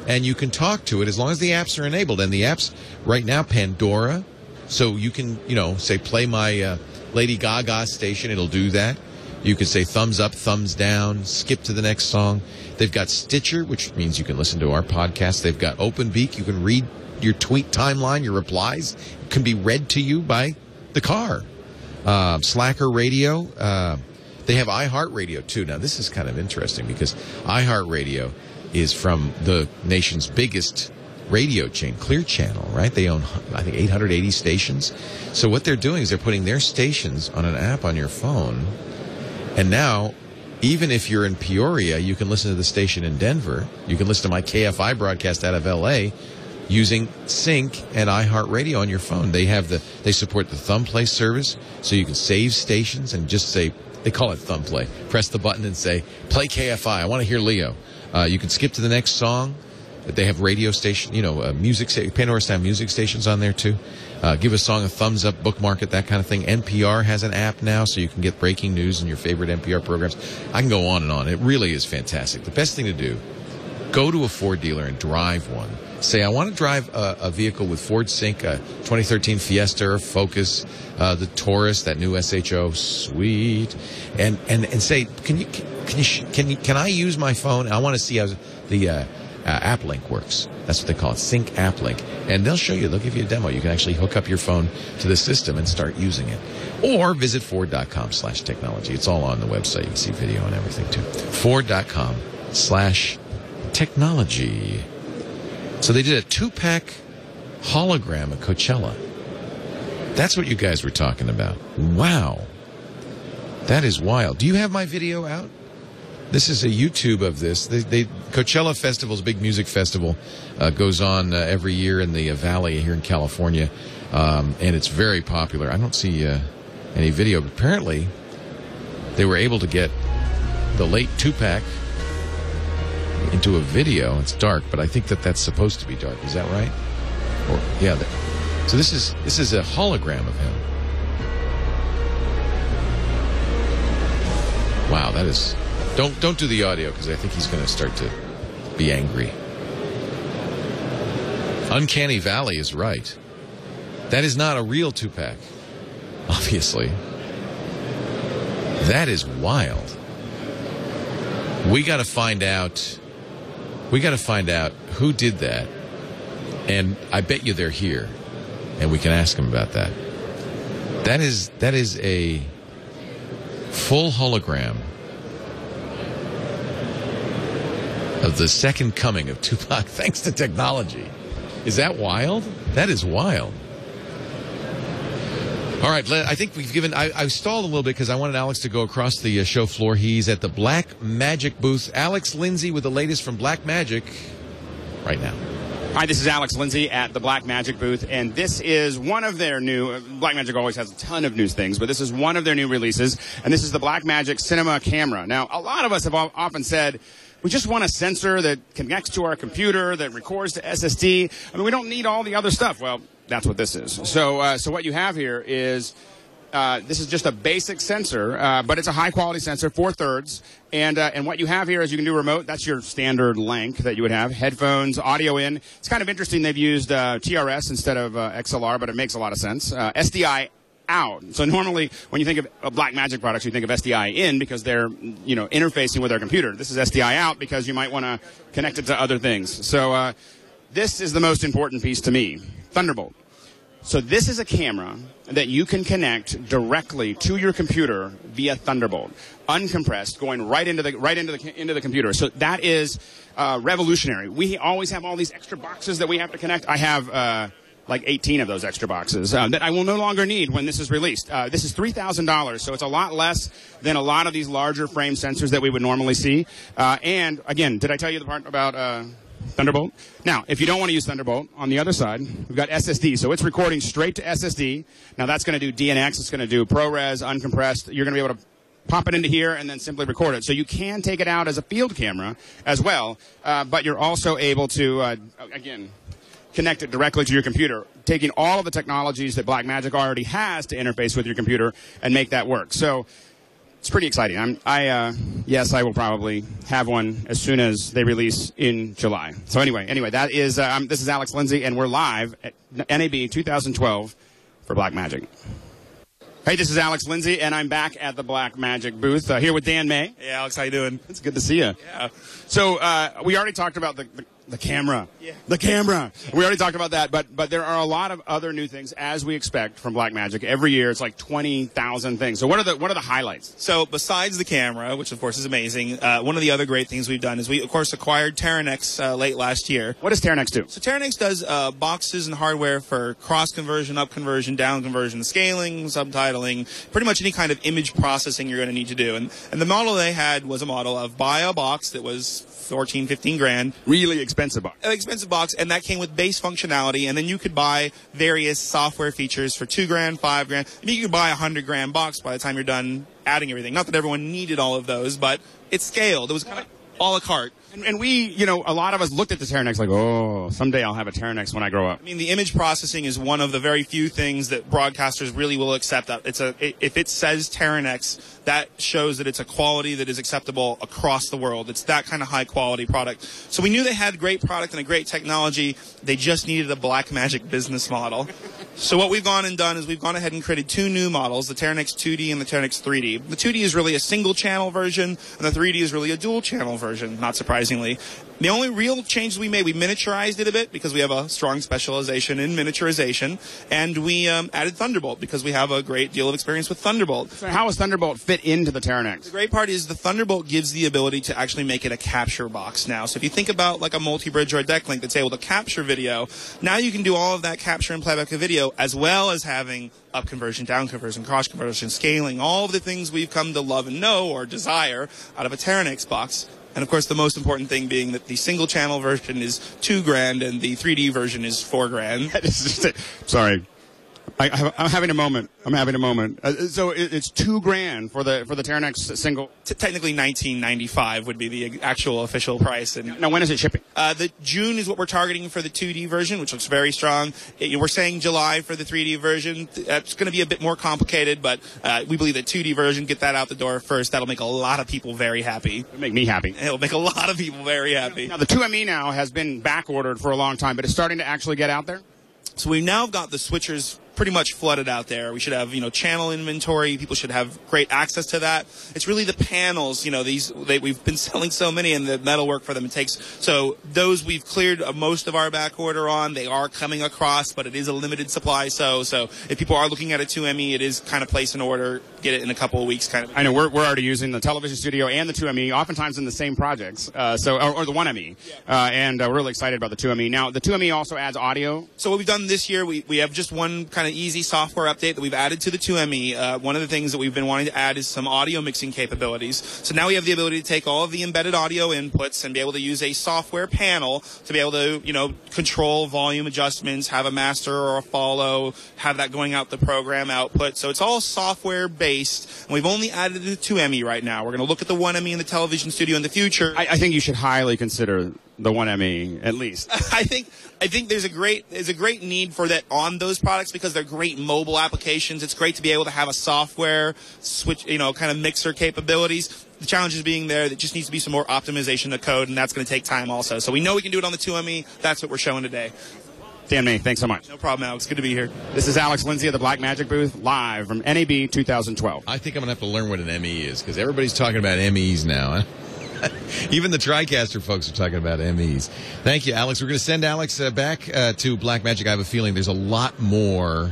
and you can talk to it as long as the apps are enabled. And the apps right now, Pandora, so you can, say play my Lady Gaga station. It'll do that. You can say thumbs up, thumbs down, skip to the next song. They've got Stitcher, which means you can listen to our podcast. They've got OpenBeak. You can read your tweet timeline, your replies. It can be read to you by the car. Slacker Radio. They have iHeartRadio, too. Now, this is kind of interesting because iHeartRadio is from the nation's biggest radio chain, Clear Channel, right? They own, I think, 880 stations. So what they're doing is they're putting their stations on an app on your phone. And now, even if you're in Peoria, you can listen to the station in Denver. You can listen to my KFI broadcast out of L.A. using Sync and iHeartRadio on your phone. They support the Thumbplay service, so you can save stations and just say, they call it Thumbplay. Press the button and say, play KFI. I want to hear Leo. You can skip to the next song. They have radio station, Pandora Sound music stations on there too. Give a song a thumbs up, bookmark it, that kind of thing. NPR has an app now, so you can get breaking news and your favorite NPR programs. I can go on and on. It really is fantastic. The best thing to do, go to a Ford dealer and drive one. Say, I want to drive a vehicle with Ford Sync, a 2013 Fiesta or Focus, the Taurus, that new SHO, sweet, and say, can I use my phone? I want to see how the AppLink works. That's what they call it, Sync AppLink. And they'll show you, they'll give you a demo. You can actually hook up your phone to the system and start using it. Or visit Ford.com/technology. It's all on the website. You can see video and everything too. Ford.com/technology. So they did a 2-pack hologram at Coachella. That's what you guys were talking about. Wow. That is wild. Do you have my video out? This is a YouTube of this. They Coachella Festival is a big music festival. Goes on every year in the Valley here in California, and it's very popular. I don't see any video, but apparently they were able to get the late Tupac into a video. It's dark, but I think that's supposed to be dark. Is that right? Or yeah. So this is a hologram of him. Wow, that is. Don't do the audio because I think he's going to start to be angry. Uncanny Valley is right. That is not a real Tupac, obviously. That is wild. We got to find out. We got to find out who did that, and I bet you they're here, and we can ask them about that. That is a full hologram of the second coming of Tupac, thanks to technology. Is that wild? That is wild. All right, I think we've given... I stalled a little bit because I wanted Alex to go across the show floor. He's at the Blackmagic booth. Alex Lindsay with the latest from Blackmagic right now. Hi, this is Alex Lindsay at the Blackmagic booth, and this is one of their new... Blackmagic always has a ton of new things, but this is one of their new releases, and this is the Blackmagic Cinema Camera. Now, a lot of us have often said, we just want a sensor that connects to our computer, that records to SSD. I mean, we don't need all the other stuff. Well, that's what this is. So what you have here is... this is just a basic sensor, but it's a high-quality sensor, 4/3. And what you have here is you can do remote. That's your standard length that you would have. Headphones, audio in. It's kind of interesting they've used TRS instead of XLR, but it makes a lot of sense. SDI out. So normally when you think of Blackmagic products, you think of SDI in because they're, interfacing with our computer. This is SDI out because you might want to connect it to other things. So this is the most important piece to me. Thunderbolt. So this is a camera that you can connect directly to your computer via Thunderbolt, uncompressed, going right into the computer. So that is revolutionary. We always have all these extra boxes that we have to connect. I have like 18 of those extra boxes that I will no longer need when this is released. This is $3,000, so it's a lot less than a lot of these larger frame sensors that we would normally see. And again, did I tell you the part about Thunderbolt? Now, if you don't want to use Thunderbolt, on the other side, we've got SSD. So it's recording straight to SSD. Now, that's going to do DNX. It's going to do ProRes, uncompressed. You're going to be able to pop it into here and then simply record it. So you can take it out as a field camera as well, but you're also able to, again, connect it directly to your computer, taking all of the technologies that Blackmagic already has to interface with your computer and make that work. So it's pretty exciting. Yes, I will probably have one as soon as they release in July. So anyway, that is, this is Alex Lindsay, and we're live at NAB 2012 for Blackmagic. Hey, this is Alex Lindsay, and I'm back at the Blackmagic booth here with Dany May. Hey, Alex, how you doing? It's good to see you. Yeah. So we already talked about the camera. Yeah. The camera. We already talked about that, but there are a lot of other new things as we expect from Blackmagic. Every year it's like 20,000 things. So what are the highlights? So besides the camera, which of course is amazing, one of the other great things we've done is we of course acquired Teranex late last year. What does Teranex do? So Teranex does boxes and hardware for cross conversion, up conversion, down conversion, scaling, subtitling, pretty much any kind of image processing you're going to need to do. And the model they had was a model of buy a box that was 14, 15 grand. Really expensive box. An expensive box, and that came with base functionality, and then you could buy various software features for 2 grand, 5 grand. I mean, you could buy a 100 grand box by the time you're done adding everything. Not that everyone needed all of those, but it scaled. It was kind of a la carte. And we, a lot of us looked at the Teranex like, oh, someday I'll have a Teranex when I grow up. I mean, the image processing is one of the very few things that broadcasters really will accept. If it says Teranex, that shows that it's a quality that is acceptable across the world. It's that kind of high quality product. So we knew they had great product and a great technology. They just needed a Blackmagic business model. So what we've gone and done is we've gone ahead and created 2 new models, the Teranex 2D and the Teranex 3D. The 2D is really a single channel version, and the 3D is really a dual channel version, not surprisingly. The only real changes we made, we miniaturized it a bit because we have a strong specialization in miniaturization, and we added Thunderbolt because we have a great deal of experience with Thunderbolt. So how does Thunderbolt fit into the Teranex? The great part is the Thunderbolt gives the ability to actually make it a capture box now. So if you think about like a multi-bridge or a deck link that's able to capture video, now you can do all of that capture and playback of video as well as having up conversion, down conversion, cross conversion, scaling, all of the things we've come to love and know or desire out of a Teranex box And of course, the most important thing being that the single channel version is $2,000 and the 3D version is $4,000. Sorry. I'm having a moment. So it's $2,000 for the Teranex single. Technically, $19.95 would be the actual official price. And now, when is it shipping? The June is what we're targeting for the 2D version, which looks very strong. We're saying July for the 3D version. It's going to be a bit more complicated, but we believe that 2D version, get that out the door first. That'll make a lot of people very happy. It'll make me happy. It'll make a lot of people very happy. Now, the 2ME now has been back ordered for a long time, but it's starting to actually get out there. So we've now got the switchers pretty much flooded out there. We should have, channel inventory. People should have great access to that. It's really the panels, we've been selling so many, and the metalwork for them it takes. So those we've cleared most of our back order on. They are coming across, but it is a limited supply. So if people are looking at a 2ME, it is kind of place an order, get it in a couple of weeks kind of. I know we're already using the television studio and the 2ME, oftentimes in the same projects. Or the 1ME. And we're really excited about the 2ME. Now, the 2ME also adds audio. So what we've done this year, we have just one kind of easy software update that we've added to the 2ME. One of the things that we've been wanting to add is some audio mixing capabilities. So now we have the ability to take all of the embedded audio inputs and be able to use a software panel to be able to, control volume adjustments, have a master or a follow, have that going out the program output. So it's all software based, and we've only added the 2ME right now. We're going to look at the 1ME in the television studio in the future. I think you should highly consider the 1ME at least. I think there's a great need for that on those products because they're great mobile applications. It's great to be able to have a software switch, kind of mixer capabilities. The challenge is being there. There just needs to be some more optimization of code, and that's going to take time also. So we know we can do it on the 2ME. That's what we're showing today. Dan May, thanks so much. No problem, Alex. Good to be here. This is Alex Lindsay of the Blackmagic booth, live from NAB 2012. I think I'm going to have to learn what an ME is because everybody's talking about MEs now. Even the TriCaster folks are talking about MEs. Thank you, Alex. We're going to send Alex back to Blackmagic. I have a feeling there's a lot more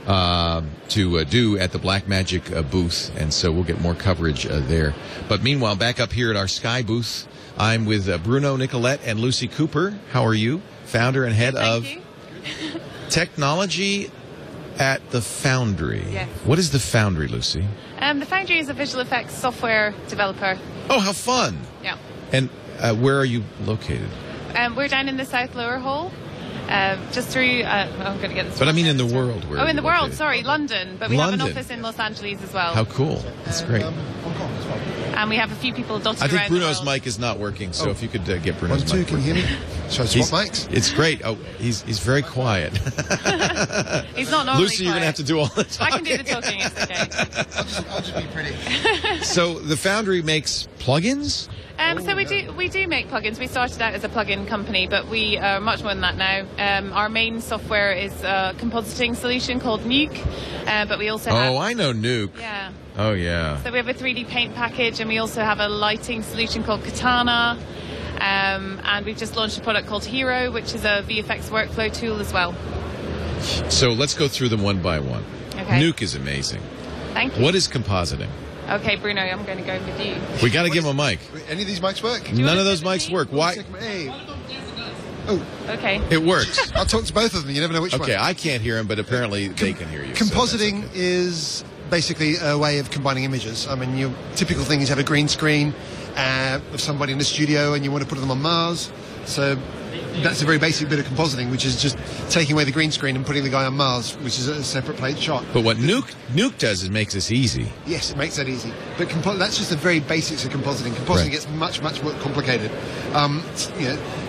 to do at the Blackmagic booth, and so we'll get more coverage there. But meanwhile, back up here at our Sky booth, I'm with Bruno Nicoletti and Lucy Cooper. How are you? Founder and head of technology at the Foundry. Yes. What is the Foundry, Lucy? The Foundry is a visual effects software developer. Oh, how fun! Yeah. And where are you located? We're down in the South Lower Hall, just through. I'm going to get this. But I mean, in the world. Where in the world. Located? Sorry, London. But we have an office in Los Angeles as well. How cool! That's great. Hong Kong as well. And we have a few people dotted around. I think Bruno's the world. mic is not working, so if you could get Bruno's mic. 1, 2, can you hear me? Should I swap mics? It's great. Oh, he's very quiet. He's not normally Lucy, you're going to have to do all the talking. I can do the talking. It's okay. I'll just be pretty. So the Foundry makes plugins? So we do make plugins. We started out as a plugin company, but we are much more than that now. Our main software is a compositing solution called Nuke, but we also have... Oh, I know Nuke. Yeah. Oh, yeah. So we have a 3D paint package, and we also have a lighting solution called Katana, and we've just launched a product called Hero, which is a VFX workflow tool as well. So let's go through them one by one. Okay. Nuke is amazing. Thank you. What is compositing? Okay, Bruno, I'm going to go with you. We got to give him a mic. Any of these mics work? None of those mics work. Why? Hey. Oh. Okay. It works. I'll talk to both of them. You never know which one. Okay, I can't hear him, but apparently they can hear you. Compositing is basically a way of combining images. I mean, your typical thing is you have a green screen of somebody in the studio and you want to put them on Mars. So that's a very basic bit of compositing, which is just taking away the green screen and putting the guy on Mars, which is a separate plate shot. But what Nuke does is makes this easy. Yes, it makes that easy. But that's just the very basics of compositing. Compositing gets much, much more complicated.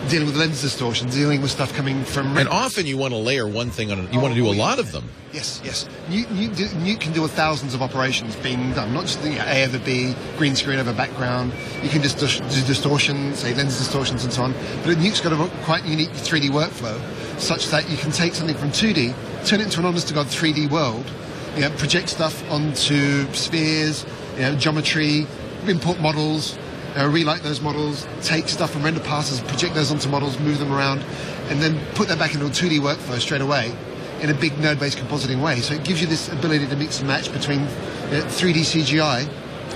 Dealing with lens distortion, dealing with stuff coming from... And often you want to layer one thing on... You want to do a lot of them. Yes. Nuke can deal with thousands of operations being done, not just A over B, green screen over background. You can just do distortion, say lens distortions and so on. But Nuke's got a quite unique 3D workflow, such that you can take something from 2D, turn it into an honest-to-God 3D world, project stuff onto spheres, geometry, import models, relight those models, take stuff from render parsers, project those onto models, move them around, and then put that back into a 2D workflow straight away in a big node-based compositing way. So it gives you this ability to mix and match between 3D CGI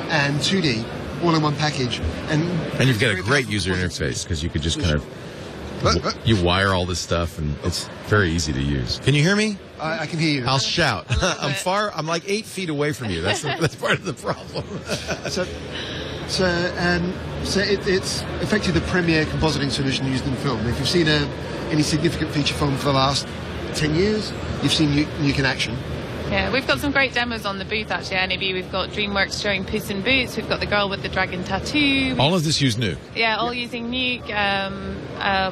and 2D all in one package. And you've got a great user interface because you could just kind of... You wire all this stuff, and it's very easy to use. Can you hear me? I can hear you. I'll I'm like 8 feet away from you. That's part of the problem. It's effectively the premier compositing solution used in film. If you've seen any significant feature film for the last 10 years, you've seen Nuke in action. Yeah, we've got some great demos on the booth actually at NAB. We've got DreamWorks showing Puss in Boots. We've got the girl with the dragon tattoo. All of this use Nuke? Yeah, all using Nuke.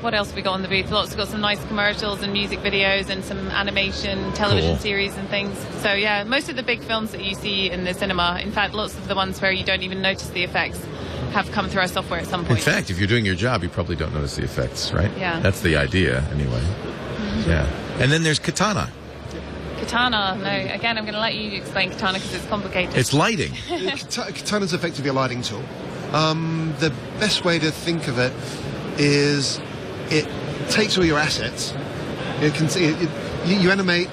What else have we got on the booth? We've got some nice commercials and music videos and some animation, television series and things. So yeah, most of the big films that you see in the cinema, in fact, lots of the ones where you don't even notice the effects, have come through our software at some point. In fact, if you're doing your job, you probably don't notice the effects, right? Yeah. That's the idea, anyway. Mm-hmm. Yeah. And then there's Katana. Katana, no, again, I'm going to let you explain Katana because it's complicated. It's lighting. Katana's effectively a lighting tool. The best way to think of it is it takes all your assets. You animate,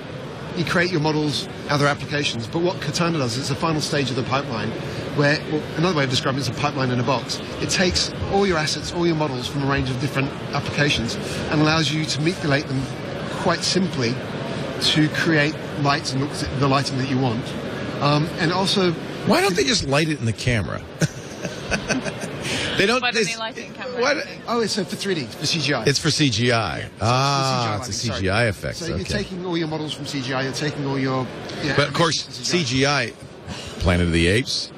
you create your models, other applications. But what Katana does, it's a final stage of the pipeline where, another way of describing it is a pipeline in a box. It takes all your assets, all your models from a range of different applications and allows you to manipulate them quite simply to create lights and the lighting that you want. And also... Why don't they just light it in the camera? They don't... Why don't they light it in camera? Oh, it's for 3D, for CGI. It's for CGI. It's a CGI effect. So you're taking all your models from CGI, you're taking all your... But of course, CGI, Planet of the Apes,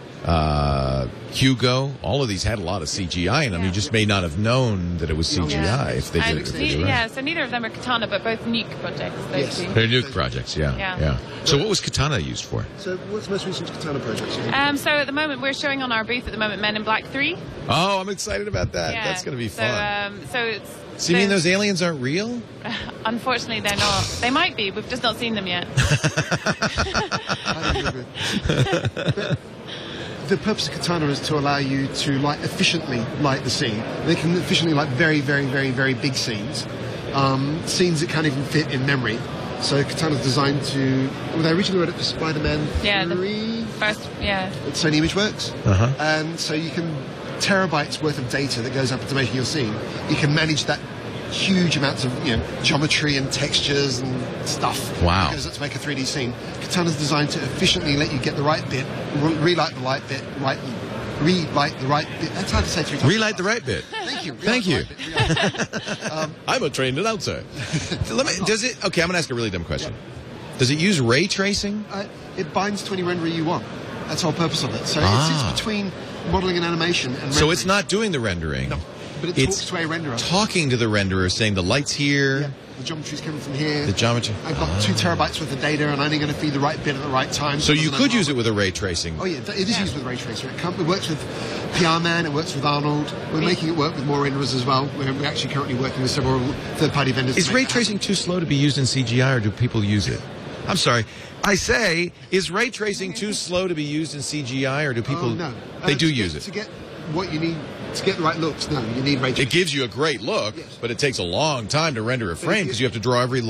Hugo, all of these had a lot of CGI in them. You just may not have known that it was CGI if they did it. Yeah, so neither of them are Katana, but both Nuke projects. Yes. They're Nuke projects, yeah. So what was Katana used for? So what's the most recent Katana project? So at the moment, we're showing on our booth at the moment Men in Black 3. Oh, I'm excited about that. Yeah. That's going to be fun. So it's... So you mean those aliens aren't real? Unfortunately, they're not. They might be. We've just not seen them yet. The purpose of Katana is to allow you to efficiently light the scene. They can efficiently light very, very, very, very big scenes. Scenes that can't even fit in memory. So Katana's designed to... Well, they originally wrote it for Spider-Man 3. First, at Sony ImageWorks. And so you can... terabytes worth of data that goes up into making your scene. You can manage that huge amounts of geometry and textures and stuff. Wow. That goes up to make a 3D scene. Katana's designed to efficiently let you get the right bit, relight the right bit, relight the right bit. That's hard to say 3 times. Relight the right bit. Thank you. Thank you. I'm a trained announcer. Does it? Okay, I'm going to ask a really dumb question. Does it use ray tracing? It binds to any renderer you want. That's the whole purpose of it. So it sits between modeling and animation and rendering. So it's not doing the rendering. No, but it talks to a renderer. Talking to the renderer, saying the light's here. Yeah, the geometry's coming from here. The geometry. I've got 2 terabytes worth of data, and I'm only going to feed the right bit at the right time. So you could use it with a ray tracing. Oh yeah, it is used with ray tracing. It works with PR Man. It works with Arnold. We're making it work with more renderers as well. We're actually currently working with several third-party vendors. Is ray tracing too slow to be used in CGI, or do people use it? I'm sorry. I say, is ray tracing too slow to be used in CGI, or do people... no. They do use it. To get what you need, to get the right looks, no, you need ray tracing. It gives you a great look, but it takes a long time to render a frame because you have to draw every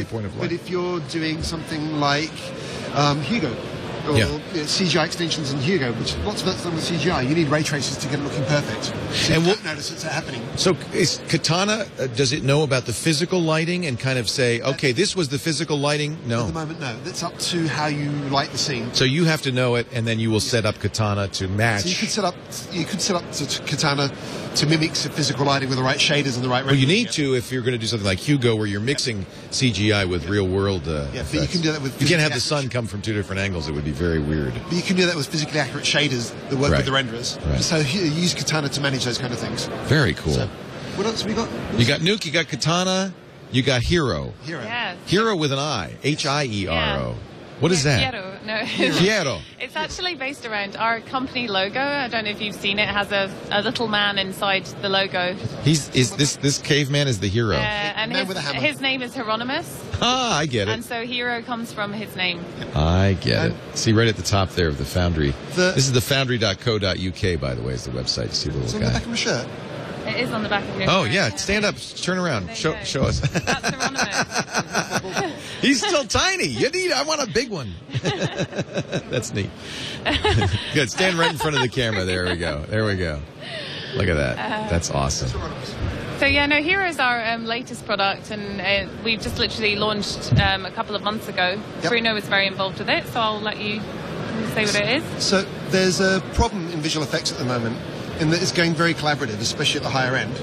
point of light. But if you're doing something like Hugo, or CGI extensions in Hugo, which lots of that's done with CGI, you need ray tracers to get it looking perfect. So you won't notice it's happening. So is Katana, does it know about the physical lighting and kind of say, okay, this was the physical lighting? No. At the moment, no. That's up to how you light the scene. So you have to know it, and then you will set up Katana to match. So you could set up Katana to mimic physical lighting with the right shaders and the right... Well, you need to if you're going to do something like Hugo, where you're mixing CGI with real world effects. But you can do that with... You can't have the sun come from 2 different angles. It would be very weird. But you can do that with physically accurate shaders that work with the renderers. Right. So you use Katana to manage those kind of things. Very cool. So, what else have we got? You got Nuke, you got Katana, you got Hero. Yes. Hero with an I. H-I-E-R-O. Yeah. What is that? Fiero. No. Fiero. It's actually based around our company logo. I don't know if you've seen it. It has a little man inside the logo. This caveman is the hero. And his name is Hieronymus. Ah, I get it. And so Hero comes from his name. I get it. See, right at the top there of the Foundry. This is the foundry.co.uk, by the way, is the website. You see the little guy. It's on the back of my shirt. It is on the back of your shirt. Oh, yeah. Stand up. Turn around. Show us. That's Hieronymus. He's still tiny. I want a big one. That's neat. Good. Stand right in front of the camera. There we go. Look at that. That's awesome. So Hero is our latest product, and we've just literally launched a couple of months ago. Bruno was very involved with it, so I'll let you say what it is. So There's a problem in visual effects at the moment in that it's going very collaborative, especially at the higher end.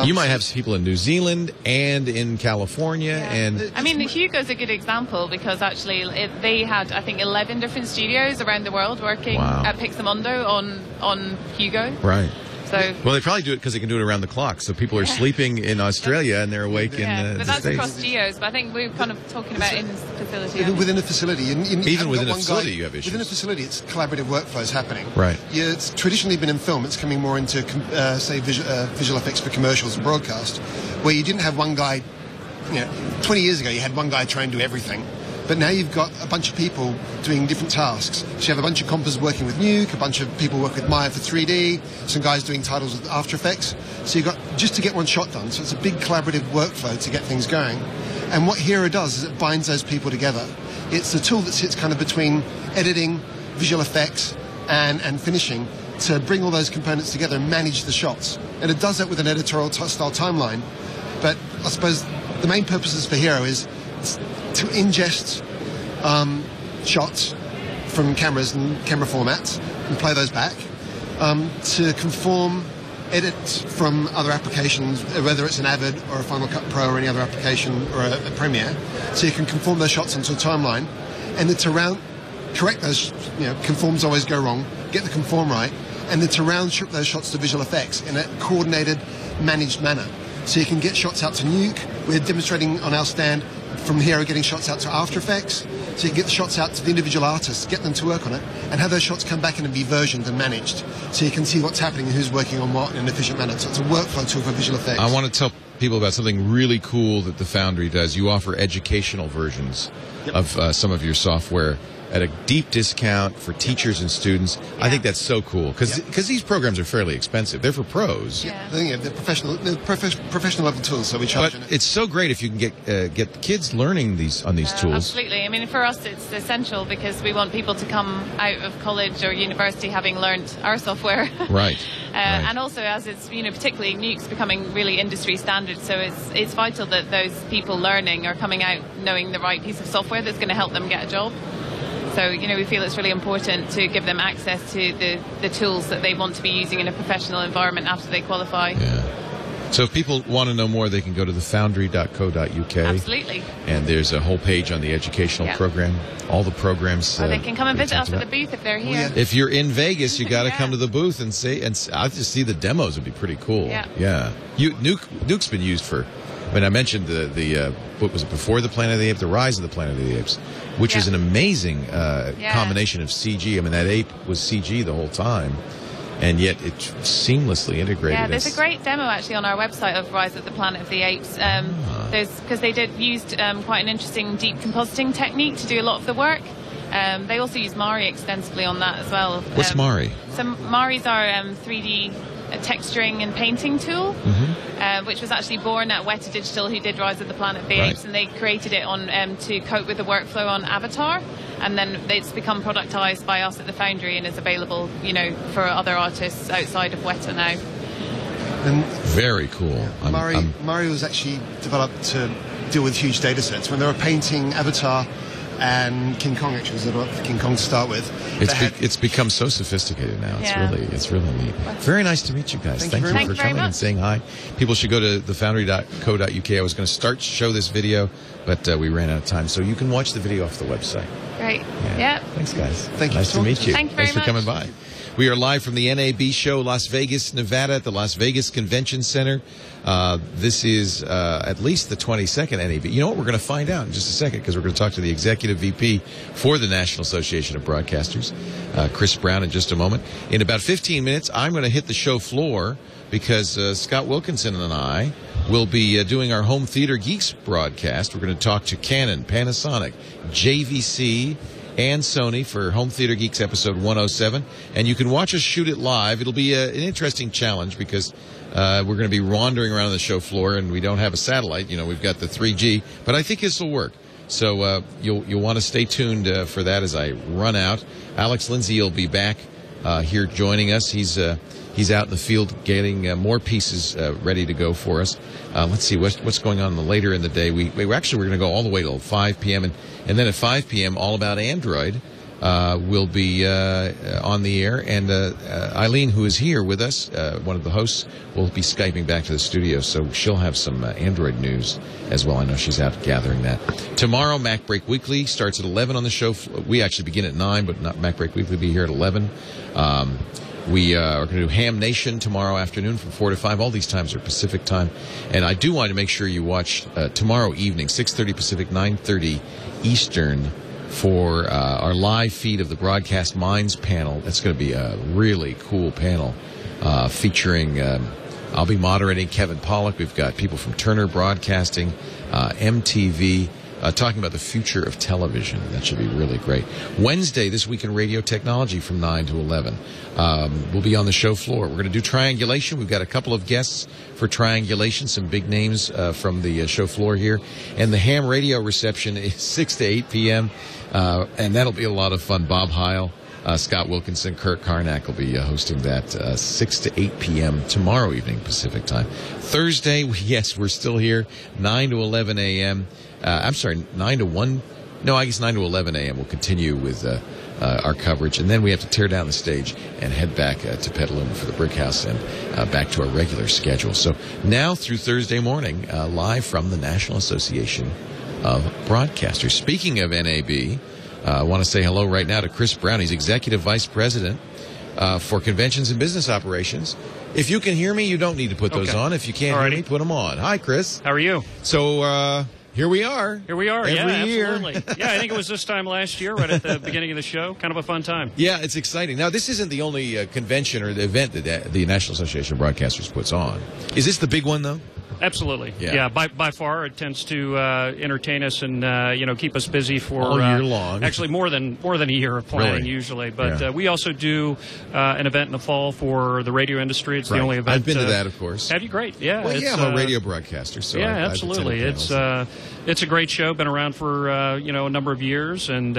You might have people in New Zealand and in California, and I mean, Hugo's a good example because actually they had, I think, 11 different studios around the world working at Pixamundo on Hugo. Right. So, well, they probably do it because they can do it around the clock. So people are sleeping in Australia and they're awake in but the that's States. across geos. But I think we're kind of talking about in facility. Within a facility, even within a facility, you have issues. Within a facility, it's collaborative workflows happening. Right. Yeah, it's traditionally been in film. It's coming more into, say, visual effects for commercials and broadcast, where you didn't have one guy. 20 years ago, you had one guy trying to do everything. But now you've got a bunch of people doing different tasks. So you have a bunch of compers working with Nuke, a bunch of people working with Maya for 3D, some guys doing titles with After Effects. So you've got just to get one shot done. So it's a big collaborative workflow to get things going. And what Hero does is it binds those people together. It's the tool that sits kind of between editing, visual effects, and finishing to bring all those components together and manage the shots. And it does that with an editorial style timeline. But I suppose the main purposes for Hero is to ingest shots from cameras and camera formats and play those back, to conform edits from other applications, whether it's an Avid or a Final Cut Pro or any other application or a Premiere, so you can conform those shots onto a timeline, and then to correct those, conforms always go wrong, get the conform right, and then to round trip those shots to visual effects in a coordinated, managed manner. So you can get shots out to Nuke. We're demonstrating on our stand from Hero getting shots out to After Effects, so you can get the shots out to the individual artists, get them to work on it, and have those shots come back in and be versioned and managed, so you can see what's happening and who's working on what in an efficient manner. So it's a workflow tool for visual effects. I want to tell people about something really cool that the Foundry does. You offer educational versions of some of your software at a deep discount for teachers and students. Yeah. I think that's so cool because these programs are fairly expensive. They're for pros. Yeah, they're professional level tools, so we charge. But it's so great if you can get the kids learning on these tools. Absolutely. I mean, for us, it's essential because we want people to come out of college or university having learned our software. Right. And also, as it's particularly Nuke's becoming really industry standard, so it's vital that those people learning are coming out knowing the right piece of software that's going to help them get a job. So, we feel it's really important to give them access to the tools that they want to be using in a professional environment after they qualify. Yeah. So if people want to know more, they can go to thefoundry.co.uk. Absolutely. And there's a whole page on the educational program. All the programs. Or they can come and visit us at the booth if they're here. If you're in Vegas, you got to come to the booth and see. And I'll just see the demos would be pretty cool. Yeah. Nuke's been used for. I mean, I mentioned the what was it before the Planet of the Apes, the Rise of the Planet of the Apes, which is an amazing combination of CG. I mean, that ape was CG the whole time, and yet it seamlessly integrated. Yeah, there's a great demo actually on our website of Rise of the Planet of the Apes. Because they used quite an interesting deep compositing technique to do a lot of the work. They also use Mari extensively on that as well. What's Mari? So Mari's our 3D texturing and painting tool, which was actually born at Weta Digital, who did Rise of the Planet of the Apes, and they created it on to cope with the workflow on Avatar, and then it's become productized by us at the Foundry and is available, for other artists outside of Weta now. And very cool. Mari was actually developed to deal with huge data sets. When they were painting Avatar and King Kong, actually, was developed for King Kong to start with. It's become so sophisticated now. It's really neat. Very nice to meet you guys. Thank you for coming and saying hi. People should go to thefoundry.co.uk. I was going to show this video, but we ran out of time. So you can watch the video off the website. Great. Yeah. Thanks, guys. Thank you. Nice to meet you. Thank you very much. Thanks for coming by. We are live from the NAB Show, Las Vegas, Nevada, at the Las Vegas Convention Center. This is at least the 22nd NAB. You know what? We're going to find out in just a second because we're going to talk to the Executive VP for the National Association of Broadcasters, Chris Brown, in just a moment. In about 15 minutes, I'm going to hit the show floor because Scott Wilkinson and I will be doing our Home Theater Geeks broadcast. We're going to talk to Canon, Panasonic, JVC, and Sony for Home Theater Geeks episode 107. And you can watch us shoot it live. It'll be an interesting challenge because we're going to be wandering around the show floor and we don't have a satellite. We've got the 3G, but I think this will work. So you'll want to stay tuned for that as I run out. Alex Lindsay will be back here joining us. He's out in the field getting more pieces ready to go for us. Let's see what's going on later in the day. We're going to go all the way till 5 p.m. And then at 5 p.m. all about Android will be on the air, and Eileen, who is here with us, one of the hosts, will be Skyping back to the studio, so she'll have some Android news as well. I know she's out gathering that. Tomorrow, Mac Break Weekly starts at 11 on the show. We actually begin at 9, but not Mac Break Weekly will be here at 11. We are going to do Ham Nation tomorrow afternoon from 4 to 5. All these times are Pacific time. And I do want to make sure you watch tomorrow evening, 6:30 Pacific, 9:30 Eastern, for our live feed of the Broadcast Minds panel. That's going to be a really cool panel featuring, I'll be moderating Kevin Pollak. We've got people from Turner Broadcasting, MTV, talking about the future of television. That should be really great. Wednesday, This Week in Radio Technology from 9 to 11. We'll be on the show floor. We're going to do Triangulation. We've got a couple of guests for Triangulation, some big names from the show floor here. And the ham radio reception is 6 to 8 p.m., and that'll be a lot of fun. Bob Heil, Scott Wilkinson, Kurt Karnak will be hosting that 6 to 8 p.m. tomorrow evening Pacific time. Thursday, yes, we're still here, 9 to 11 a.m., 9 to 1. No, I guess 9 to 11 a.m. We'll continue with our coverage. And then we have to tear down the stage and head back to Petaluma for the Brick House and back to our regular schedule. So now through Thursday morning, live from the National Association of Broadcasters. Speaking of NAB, I want to say hello right now to Chris Brown. He's Executive Vice President for Conventions and Business Operations. If you can hear me, you don't need to put those on. If you can't hear me, put them on. Hi, Chris. How are you? So, here we are. Here we are. Every year. Absolutely. Yeah, I think it was this time last year, right at the beginning of the show. Kind of a fun time. Yeah, it's exciting. Now, this isn't the only convention or the event that the National Association of Broadcasters puts on. Is this the big one, though? Absolutely. Yeah. By far, it tends to entertain us and keep us busy for all year long. Actually, more than a year of planning usually. But we also do an event in the fall for the radio industry. It's the only event. I've been to that, of course. Have you? Great. Yeah. Well, I'm a radio broadcaster, so yeah, absolutely. It's a great show. Been around for a number of years, and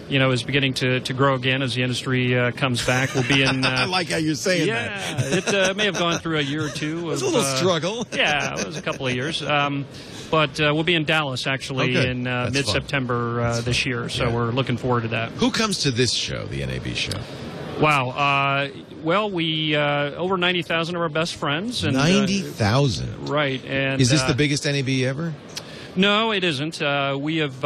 is beginning to grow again as the industry comes back. We'll be in. I like how you're saying that. Yeah, it may have gone through a year or two. It's a little struggle. Yeah. It was a couple of years. But we'll be in Dallas, actually, in mid-September this year. So we're looking forward to that. Who comes to this show, the NAB show? Wow. We over 90,000 of our best friends. And 90,000? Right. And is this the biggest NAB ever? No, it isn't. We have,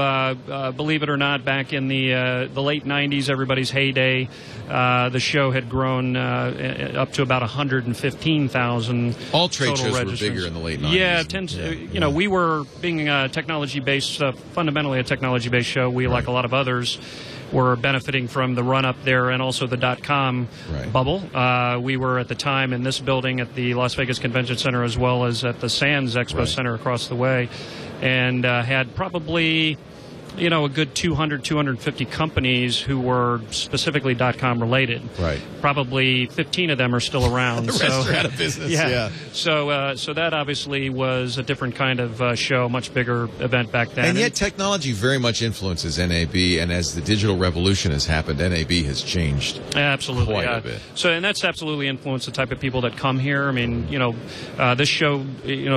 believe it or not, back in the late 90s, everybody's heyday, the show had grown up to about 115,000. All trade shows were bigger in the late 90s. Yeah, we were, being a technology-based, fundamentally a technology-based show, we, like a lot of others, were benefiting from the run-up there and also the dot-com bubble. We were at the time in this building at the Las Vegas Convention Center as well as at the Sands Expo Center across the way, and had probably a good 200, 250 companies who were specifically .com related. Right. Probably 15 of them are still around. The rest are out of business. Yeah. So that obviously was a different kind of show, much bigger event back then. And yet technology very much influences NAB, and as the digital revolution has happened, NAB has changed absolutely quite a bit. So, and that's absolutely influenced the type of people that come here. I mean, this show,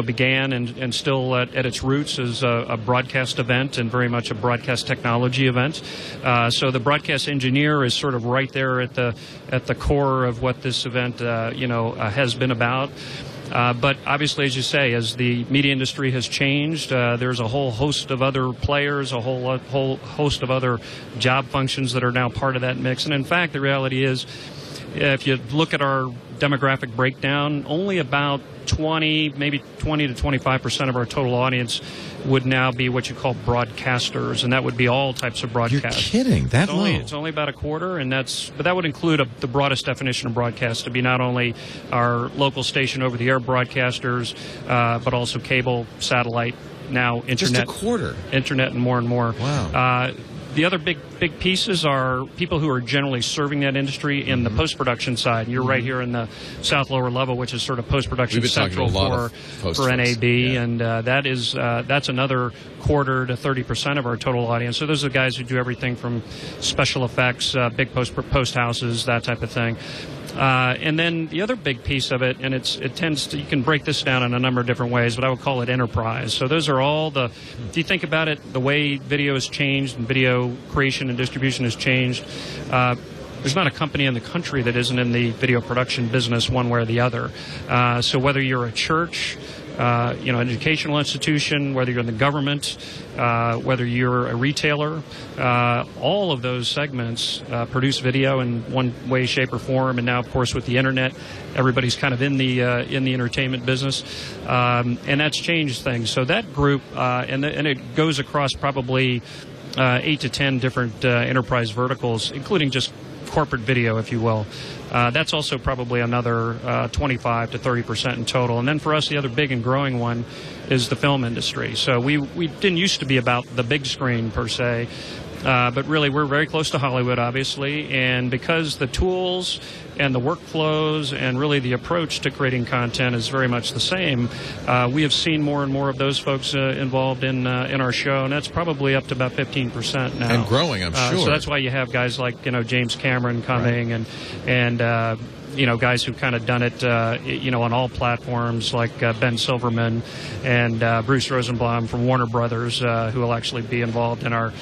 began and still at its roots is a broadcast event and very much a broadcast technology event. So the broadcast engineer is sort of right there at the core of what this event has been about. But obviously, as you say, as the media industry has changed, there's a whole host of other players, a whole host of other job functions that are now part of that mix. And in fact, the reality is, if you look at our demographic breakdown, only about 20 to 25% of our total audience would now be what you call broadcasters, and that would be all types of broadcasts. You're kidding? That low? It's only about a quarter, and but that would include the broadest definition of broadcast to be not only our local station over-the-air broadcasters, but also cable, satellite, now internet. Just a quarter. Internet and more. Wow. The other big pieces are people who are generally serving that industry in the post-production side. You're right here in the south lower level, which is sort of post-production central for NAB, and that's another quarter to 30% of our total audience. So those are the guys who do everything from special effects, big post houses, that type of thing. And then the other big piece of it, and it tends to, you can break this down in a number of different ways, but I would call it enterprise. So those are all if you think about it, the way video has changed and video creation and distribution has changed, there's not a company in the country that isn't in the video production business one way or the other. So whether you're a church, an educational institution, whether you're in the government, whether you're a retailer, all of those segments produce video in one way, shape, or form. And now, of course, with the internet, everybody's kind of in the entertainment business, and that's changed things. So that group, and it goes across probably 8 to 10 different enterprise verticals, including just corporate video, if you will. That's also probably another 25 to 30% in total. And then for us, the other big and growing one is the film industry. So we didn't used to be about the big screen per se, but really we're very close to Hollywood, obviously. And because the tools and the workflows and really the approach to creating content is very much the same, we have seen more and more of those folks involved in our show, and that's probably up to about 15% now. And growing, I'm sure. So that's why you have guys like James Cameron coming, right, and guys who've kind of done it, on all platforms, like Ben Silverman and Bruce Rosenblum from Warner Brothers, who will actually be involved in our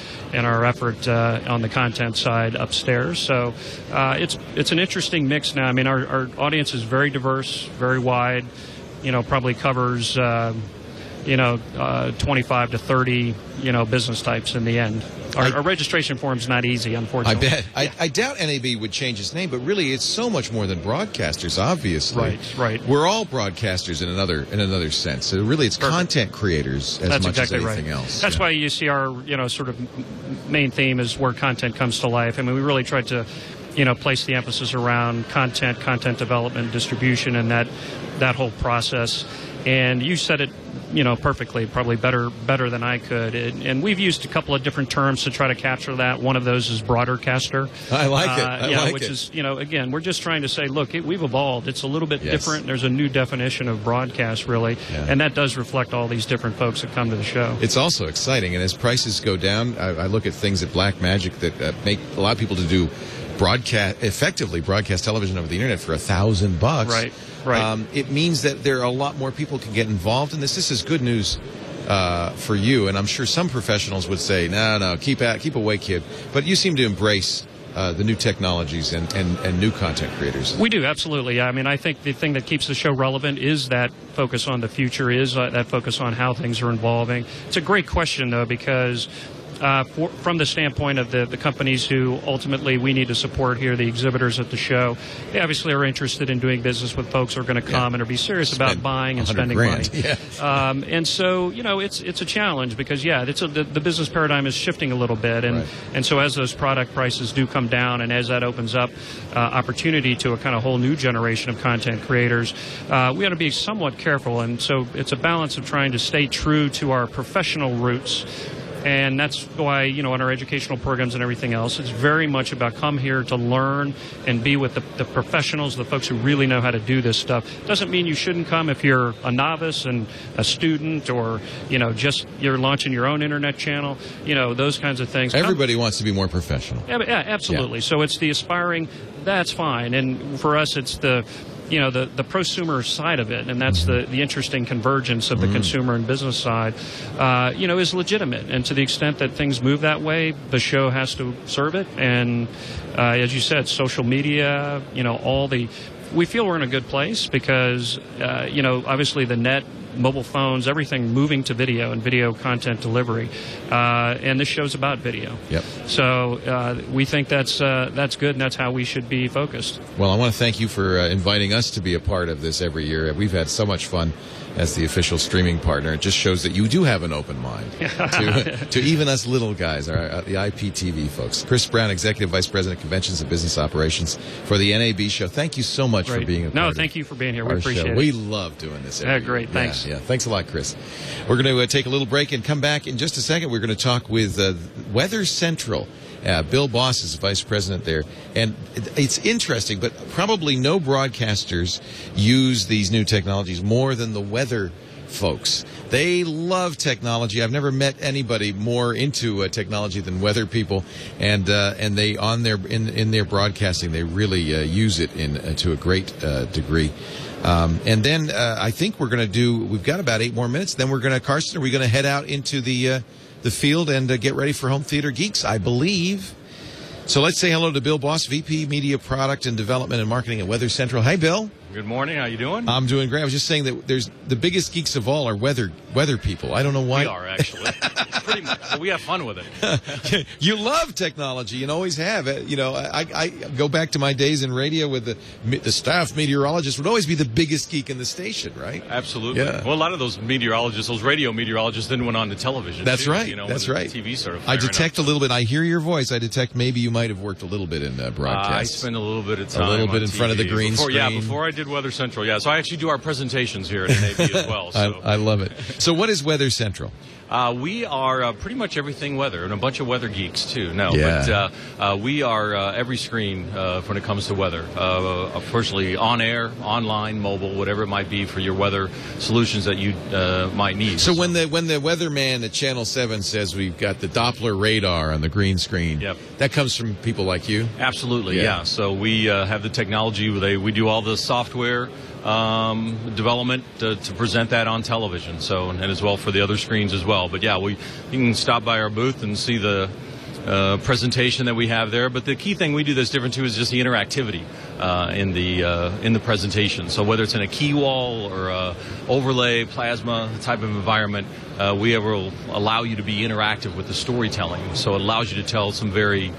effort on the content side upstairs. So it's an interesting mix now. I mean, our audience is very diverse, very wide. Probably covers 25 to 30 business types in the end. Our registration form's not easy, unfortunately. I bet. I doubt NAB would change its name, but really it's so much more than broadcasters, obviously. Right. We're all broadcasters in another sense. So really it's content creators as much as anything else. That's why you see our, sort of main theme is where content comes to life. I mean, we really tried to, place the emphasis around content development, distribution, and that whole process. And you said it, perfectly, probably better than I could. And we've used a couple of different terms to try to capture that. One of those is broadcaster. I like it. Which is, again, we're just trying to say, look, we've evolved. It's a little bit different. There's a new definition of broadcast, really, and that does reflect all these different folks that come to the show. It's also exciting, and as prices go down, I look at things at Blackmagic that make a lot of people to do effectively broadcast television over the internet for $1,000. Right. It means that there are a lot more people can get involved in this. This is good news for you, and I'm sure some professionals would say, no, keep away, kid. But you seem to embrace the new technologies and new content creators. We do, absolutely. I mean, I think the thing that keeps the show relevant is that focus on the future, is that focus on how things are evolving. It's a great question, though, because from the standpoint of the companies who ultimately we need to support here, the exhibitors at the show, they obviously are interested in doing business with folks who are going to come and are be serious about buying and spending money. And so, it's a challenge because, the business paradigm is shifting a little bit. And so as those product prices do come down and as that opens up opportunity to a kind of whole new generation of content creators, we ought to be somewhat careful. And so it's a balance of trying to stay true to our professional roots. And that's why, in our educational programs and everything else, it's very much about come here to learn and be with the professionals, the folks who really know how to do this stuff. Doesn't mean you shouldn't come if you're a novice and a student or, just you're launching your own internet channel, those kinds of things. Everybody wants to be more professional. Yeah, absolutely. Yeah. So it's the aspiring, that's fine. And for us, it's the prosumer side of it, and that's the interesting convergence of the consumer and business side, is legitimate. And to the extent that things move that way, the show has to serve it. And as you said, social media, we feel we're in a good place because, obviously the net, mobile phones, everything moving to video and video content delivery. And this show's about video. Yep. So we think that's good, and that's how we should be focused. Well, I want to thank you for inviting us to be a part of this every year. We've had so much fun as the official streaming partner. It just shows that you do have an open mind to even us little guys, the IPTV folks. Chris Brown, Executive Vice President, Conventions and Business Operations for the NAB Show. Thank you so much for being a part of thank you for being here. We our appreciate show. it. We love doing this every year. Great. Thanks. Yeah, thanks a lot, Chris. We're going to take a little break and come back in just a second. We're going to talk with Weather Central. Bill Boss is Vice President there. And it's interesting, but probably no broadcasters use these new technologies more than the weather folks. They love technology. I've never met anybody more into technology than weather people, and they in their broadcasting they really use it to a great degree. And then I think we've got about 8 more minutes. Then Carson, are we going to head out into the field and get ready for Home Theater Geeks, I believe. So let's say hello to Bill Boss, VP Media Product and Development and Marketing at Weather Central. Hey, Bill. Good morning. How you doing? I'm doing great. I was just saying that there's the biggest geeks of all are weather people. I don't know why. We are, actually. Pretty much. But we have fun with it. You love technology and always have. I go back to my days in radio with the staff meteorologist would always be the biggest geek in the station, right? Absolutely. Yeah. Well, a lot of those meteorologists, those radio meteorologists, then went on to television. That's too, right. You know, That's when right. The TV sort of I detect a little bit. I hear your voice. I detect maybe you might have worked a little bit in broadcast. I spend a little bit of time. A little bit in TV. front of the green screen. Yeah, before I did Weather Central. Yeah, so I actually do our presentations here at NAB as well. So. I love it. So what is Weather Central? We are pretty much everything weather, and a bunch of weather geeks too. No, yeah. but we are every screen when it comes to weather. Firstly, on air, online, mobile, whatever it might be for your weather solutions that you might need. So when the weatherman at Channel 7 says we've got the Doppler radar on the green screen, yep. that comes from people like you? Absolutely, yeah. So we have the technology. We do all the software development to present that on television, so and as well for the other screens as well. But yeah, you can stop by our booth and see the presentation that we have there. But the key thing we do that's different too is just the interactivity in the presentation. So whether it's in a key wall or a overlay, plasma type of environment, we will allow you to be interactive with the storytelling. So it allows you to tell some very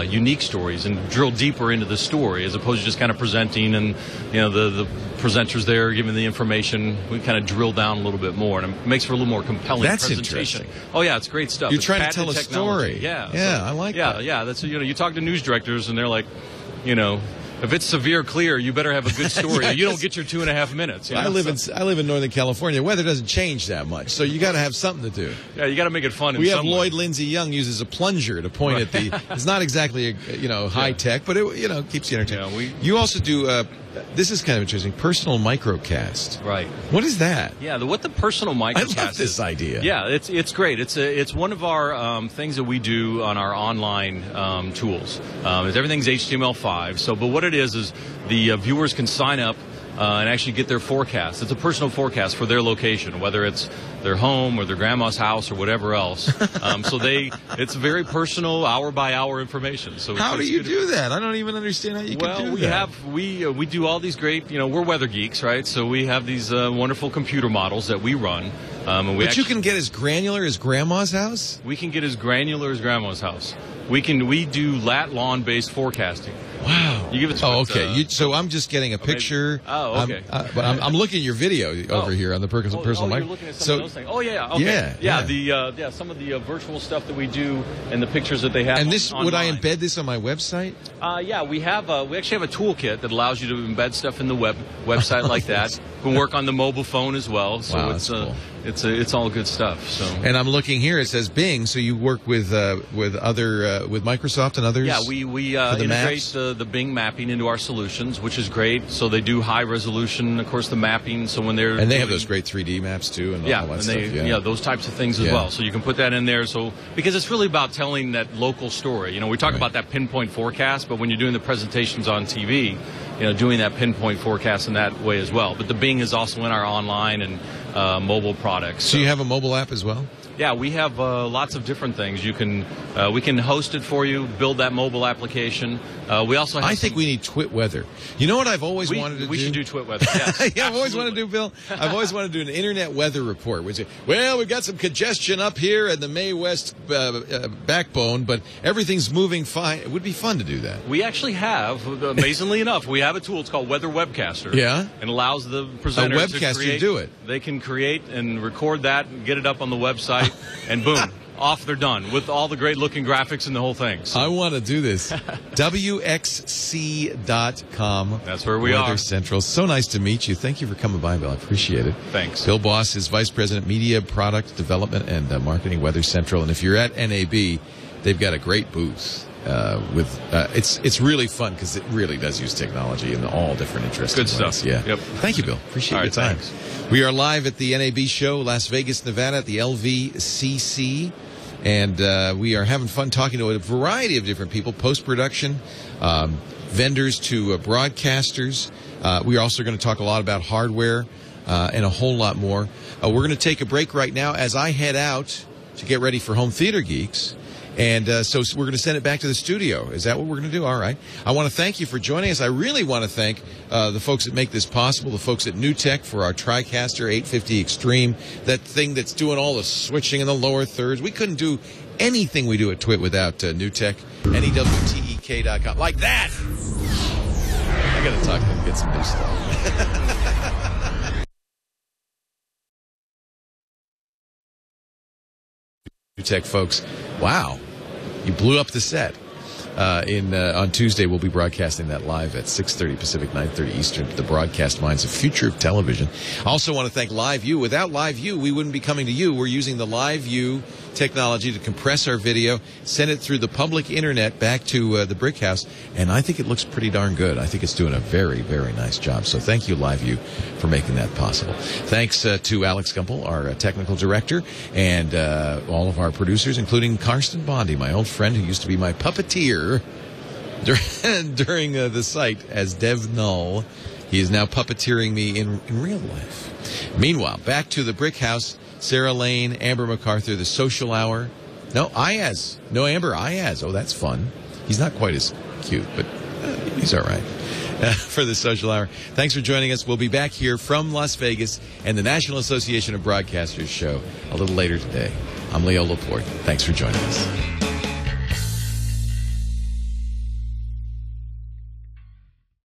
unique stories and drill deeper into the story as opposed to just kind of presenting and the presenters there giving the information. We kind of drill down a little bit more, and it makes for a little more compelling presentation. Interesting. Oh yeah, it's great stuff. You're It's trying to patented tell a technology. story. Yeah, Yeah, I like that. Yeah, that's you talk to news directors and they're like, if it's severe clear, you better have a good story. Yeah, you don't get your 2.5 minutes. I live in Northern California. Weather doesn't change that much, so you got to have something to do. Yeah, you got to make it fun. We have Lloyd Lindsay Young uses a plunger to point at the. It's not exactly high tech, but it keeps you entertained. Yeah, you also do. This is kind of interesting. Personal microcast. Right. What is that? Yeah, what the personal microcast is. I love this idea. Yeah, it's great. It's one of our things that we do on our online tools. Everything's HTML5. So, but what it is the viewers can sign up and actually get their forecast. It's a personal forecast for their location, whether it's their home or their grandma's house or whatever else. It's very personal, hour by hour information. So how do you do that? I don't even understand how you can do that. We do all these great, we're weather geeks, right? So we have these wonderful computer models that we run. But you can get as granular as grandma's house? We can get as granular as grandma's house. We do lat lawn-based forecasting. Wow. You give it to okay. So I'm just getting a picture. Oh, okay. But I'm looking at your video over here on the personal mic. You're looking at some of those things. Oh, yeah. Okay. Yeah. Some of the virtual stuff that we do and the pictures that they have. And this, online. would I embed this on my website? Yeah, we actually have a toolkit that allows you to embed stuff in the website like that. We can work on the mobile phone as well. So wow, it's cool. It's all good stuff. So. And I'm looking here. It says Bing. So you work with Microsoft and others. Yeah, we integrate the Bing mapping into our solutions, which is great. So they do high resolution, of course, the mapping. So when they're they have those great 3D maps too, and all that stuff. Those types of things as well. So you can put that in there. So because it's really about telling that local story. We talk about that pinpoint forecast, but when you're doing the presentations on TV, doing that pinpoint forecast in that way as well. But the Bing is also in our online and mobile products. So you have a mobile app as well? Yeah, we have lots of different things. We can host it for you, build that mobile application. We also have I think we need TWiT weather. You know what I've always wanted to do? We should do TWiT weather. Yes, yeah, I've always wanted to do, Bill. I've always wanted to do an internet weather report. We've got some congestion up here at the May West backbone, but everything's moving fine. It would be fun to do that. We actually have, amazingly enough, we have a tool. It's called Weather Webcaster. Yeah? It allows the presenters to create. Do it. They can create and record that and get it up on the website. And boom, off they're done with all the great looking graphics and the whole thing. So. I want to do this. WXC.com. That's where we Weather are. Central. So nice to meet you. Thank you for coming by, Bill. I appreciate it. Thanks. Bill Boss is Vice President, Media, Product Development, and Marketing, Weather Central. And if you're at NAB, they've got a great booth. It's really fun because it really does use technology in all different interesting Good ways. stuff. Yeah. Yep. Thank you, Bill. Appreciate All your right, time. thanks. We are live at the NAB Show, Las Vegas, Nevada, at the LVCC. And we are having fun talking to a variety of different people, post-production, vendors to broadcasters. We are also going to talk a lot about hardware and a whole lot more. We're going to take a break right now as I head out to get ready for Home Theater Geeks. And so we're going to send it back to the studio. Is that what we're going to do? All right. I want to thank you for joining us. I really want to thank the folks that make this possible, the folks at NewTek for our TriCaster 850 Extreme, that thing that's doing all the switching in the lower thirds. We couldn't do anything we do at TWiT without NewTek, NEWTEK.com. Like that! I got to talk to them and get some new stuff. NewTek folks, wow. You blew up the set. On Tuesday, we'll be broadcasting that live at 6:30 Pacific, 9:30 Eastern. The broadcast minds of future of television. I also want to thank LiveView. Without LiveView, we wouldn't be coming to you. We're using the LiveView technology to compress our video, send it through the public internet back to the Brick House, and I think it looks pretty darn good. I think it's doing a very, very nice job. So thank you, LiveView, for making that possible. Thanks to Alex Gumpel, our technical director, and all of our producers, including Karsten Bondi, my old friend who used to be my puppeteer during the site as Dev Null. He is now puppeteering me in real life. Meanwhile, back to the Brick House. Sarah Lane, Amber MacArthur, the Social Hour. No, Ayaz. No, Amber, Ayaz. Oh, that's fun. He's not quite as cute, but he's all right. For the Social Hour. Thanks for joining us. We'll be back here from Las Vegas and the National Association of Broadcasters show a little later today. I'm Leo Laporte. Thanks for joining us.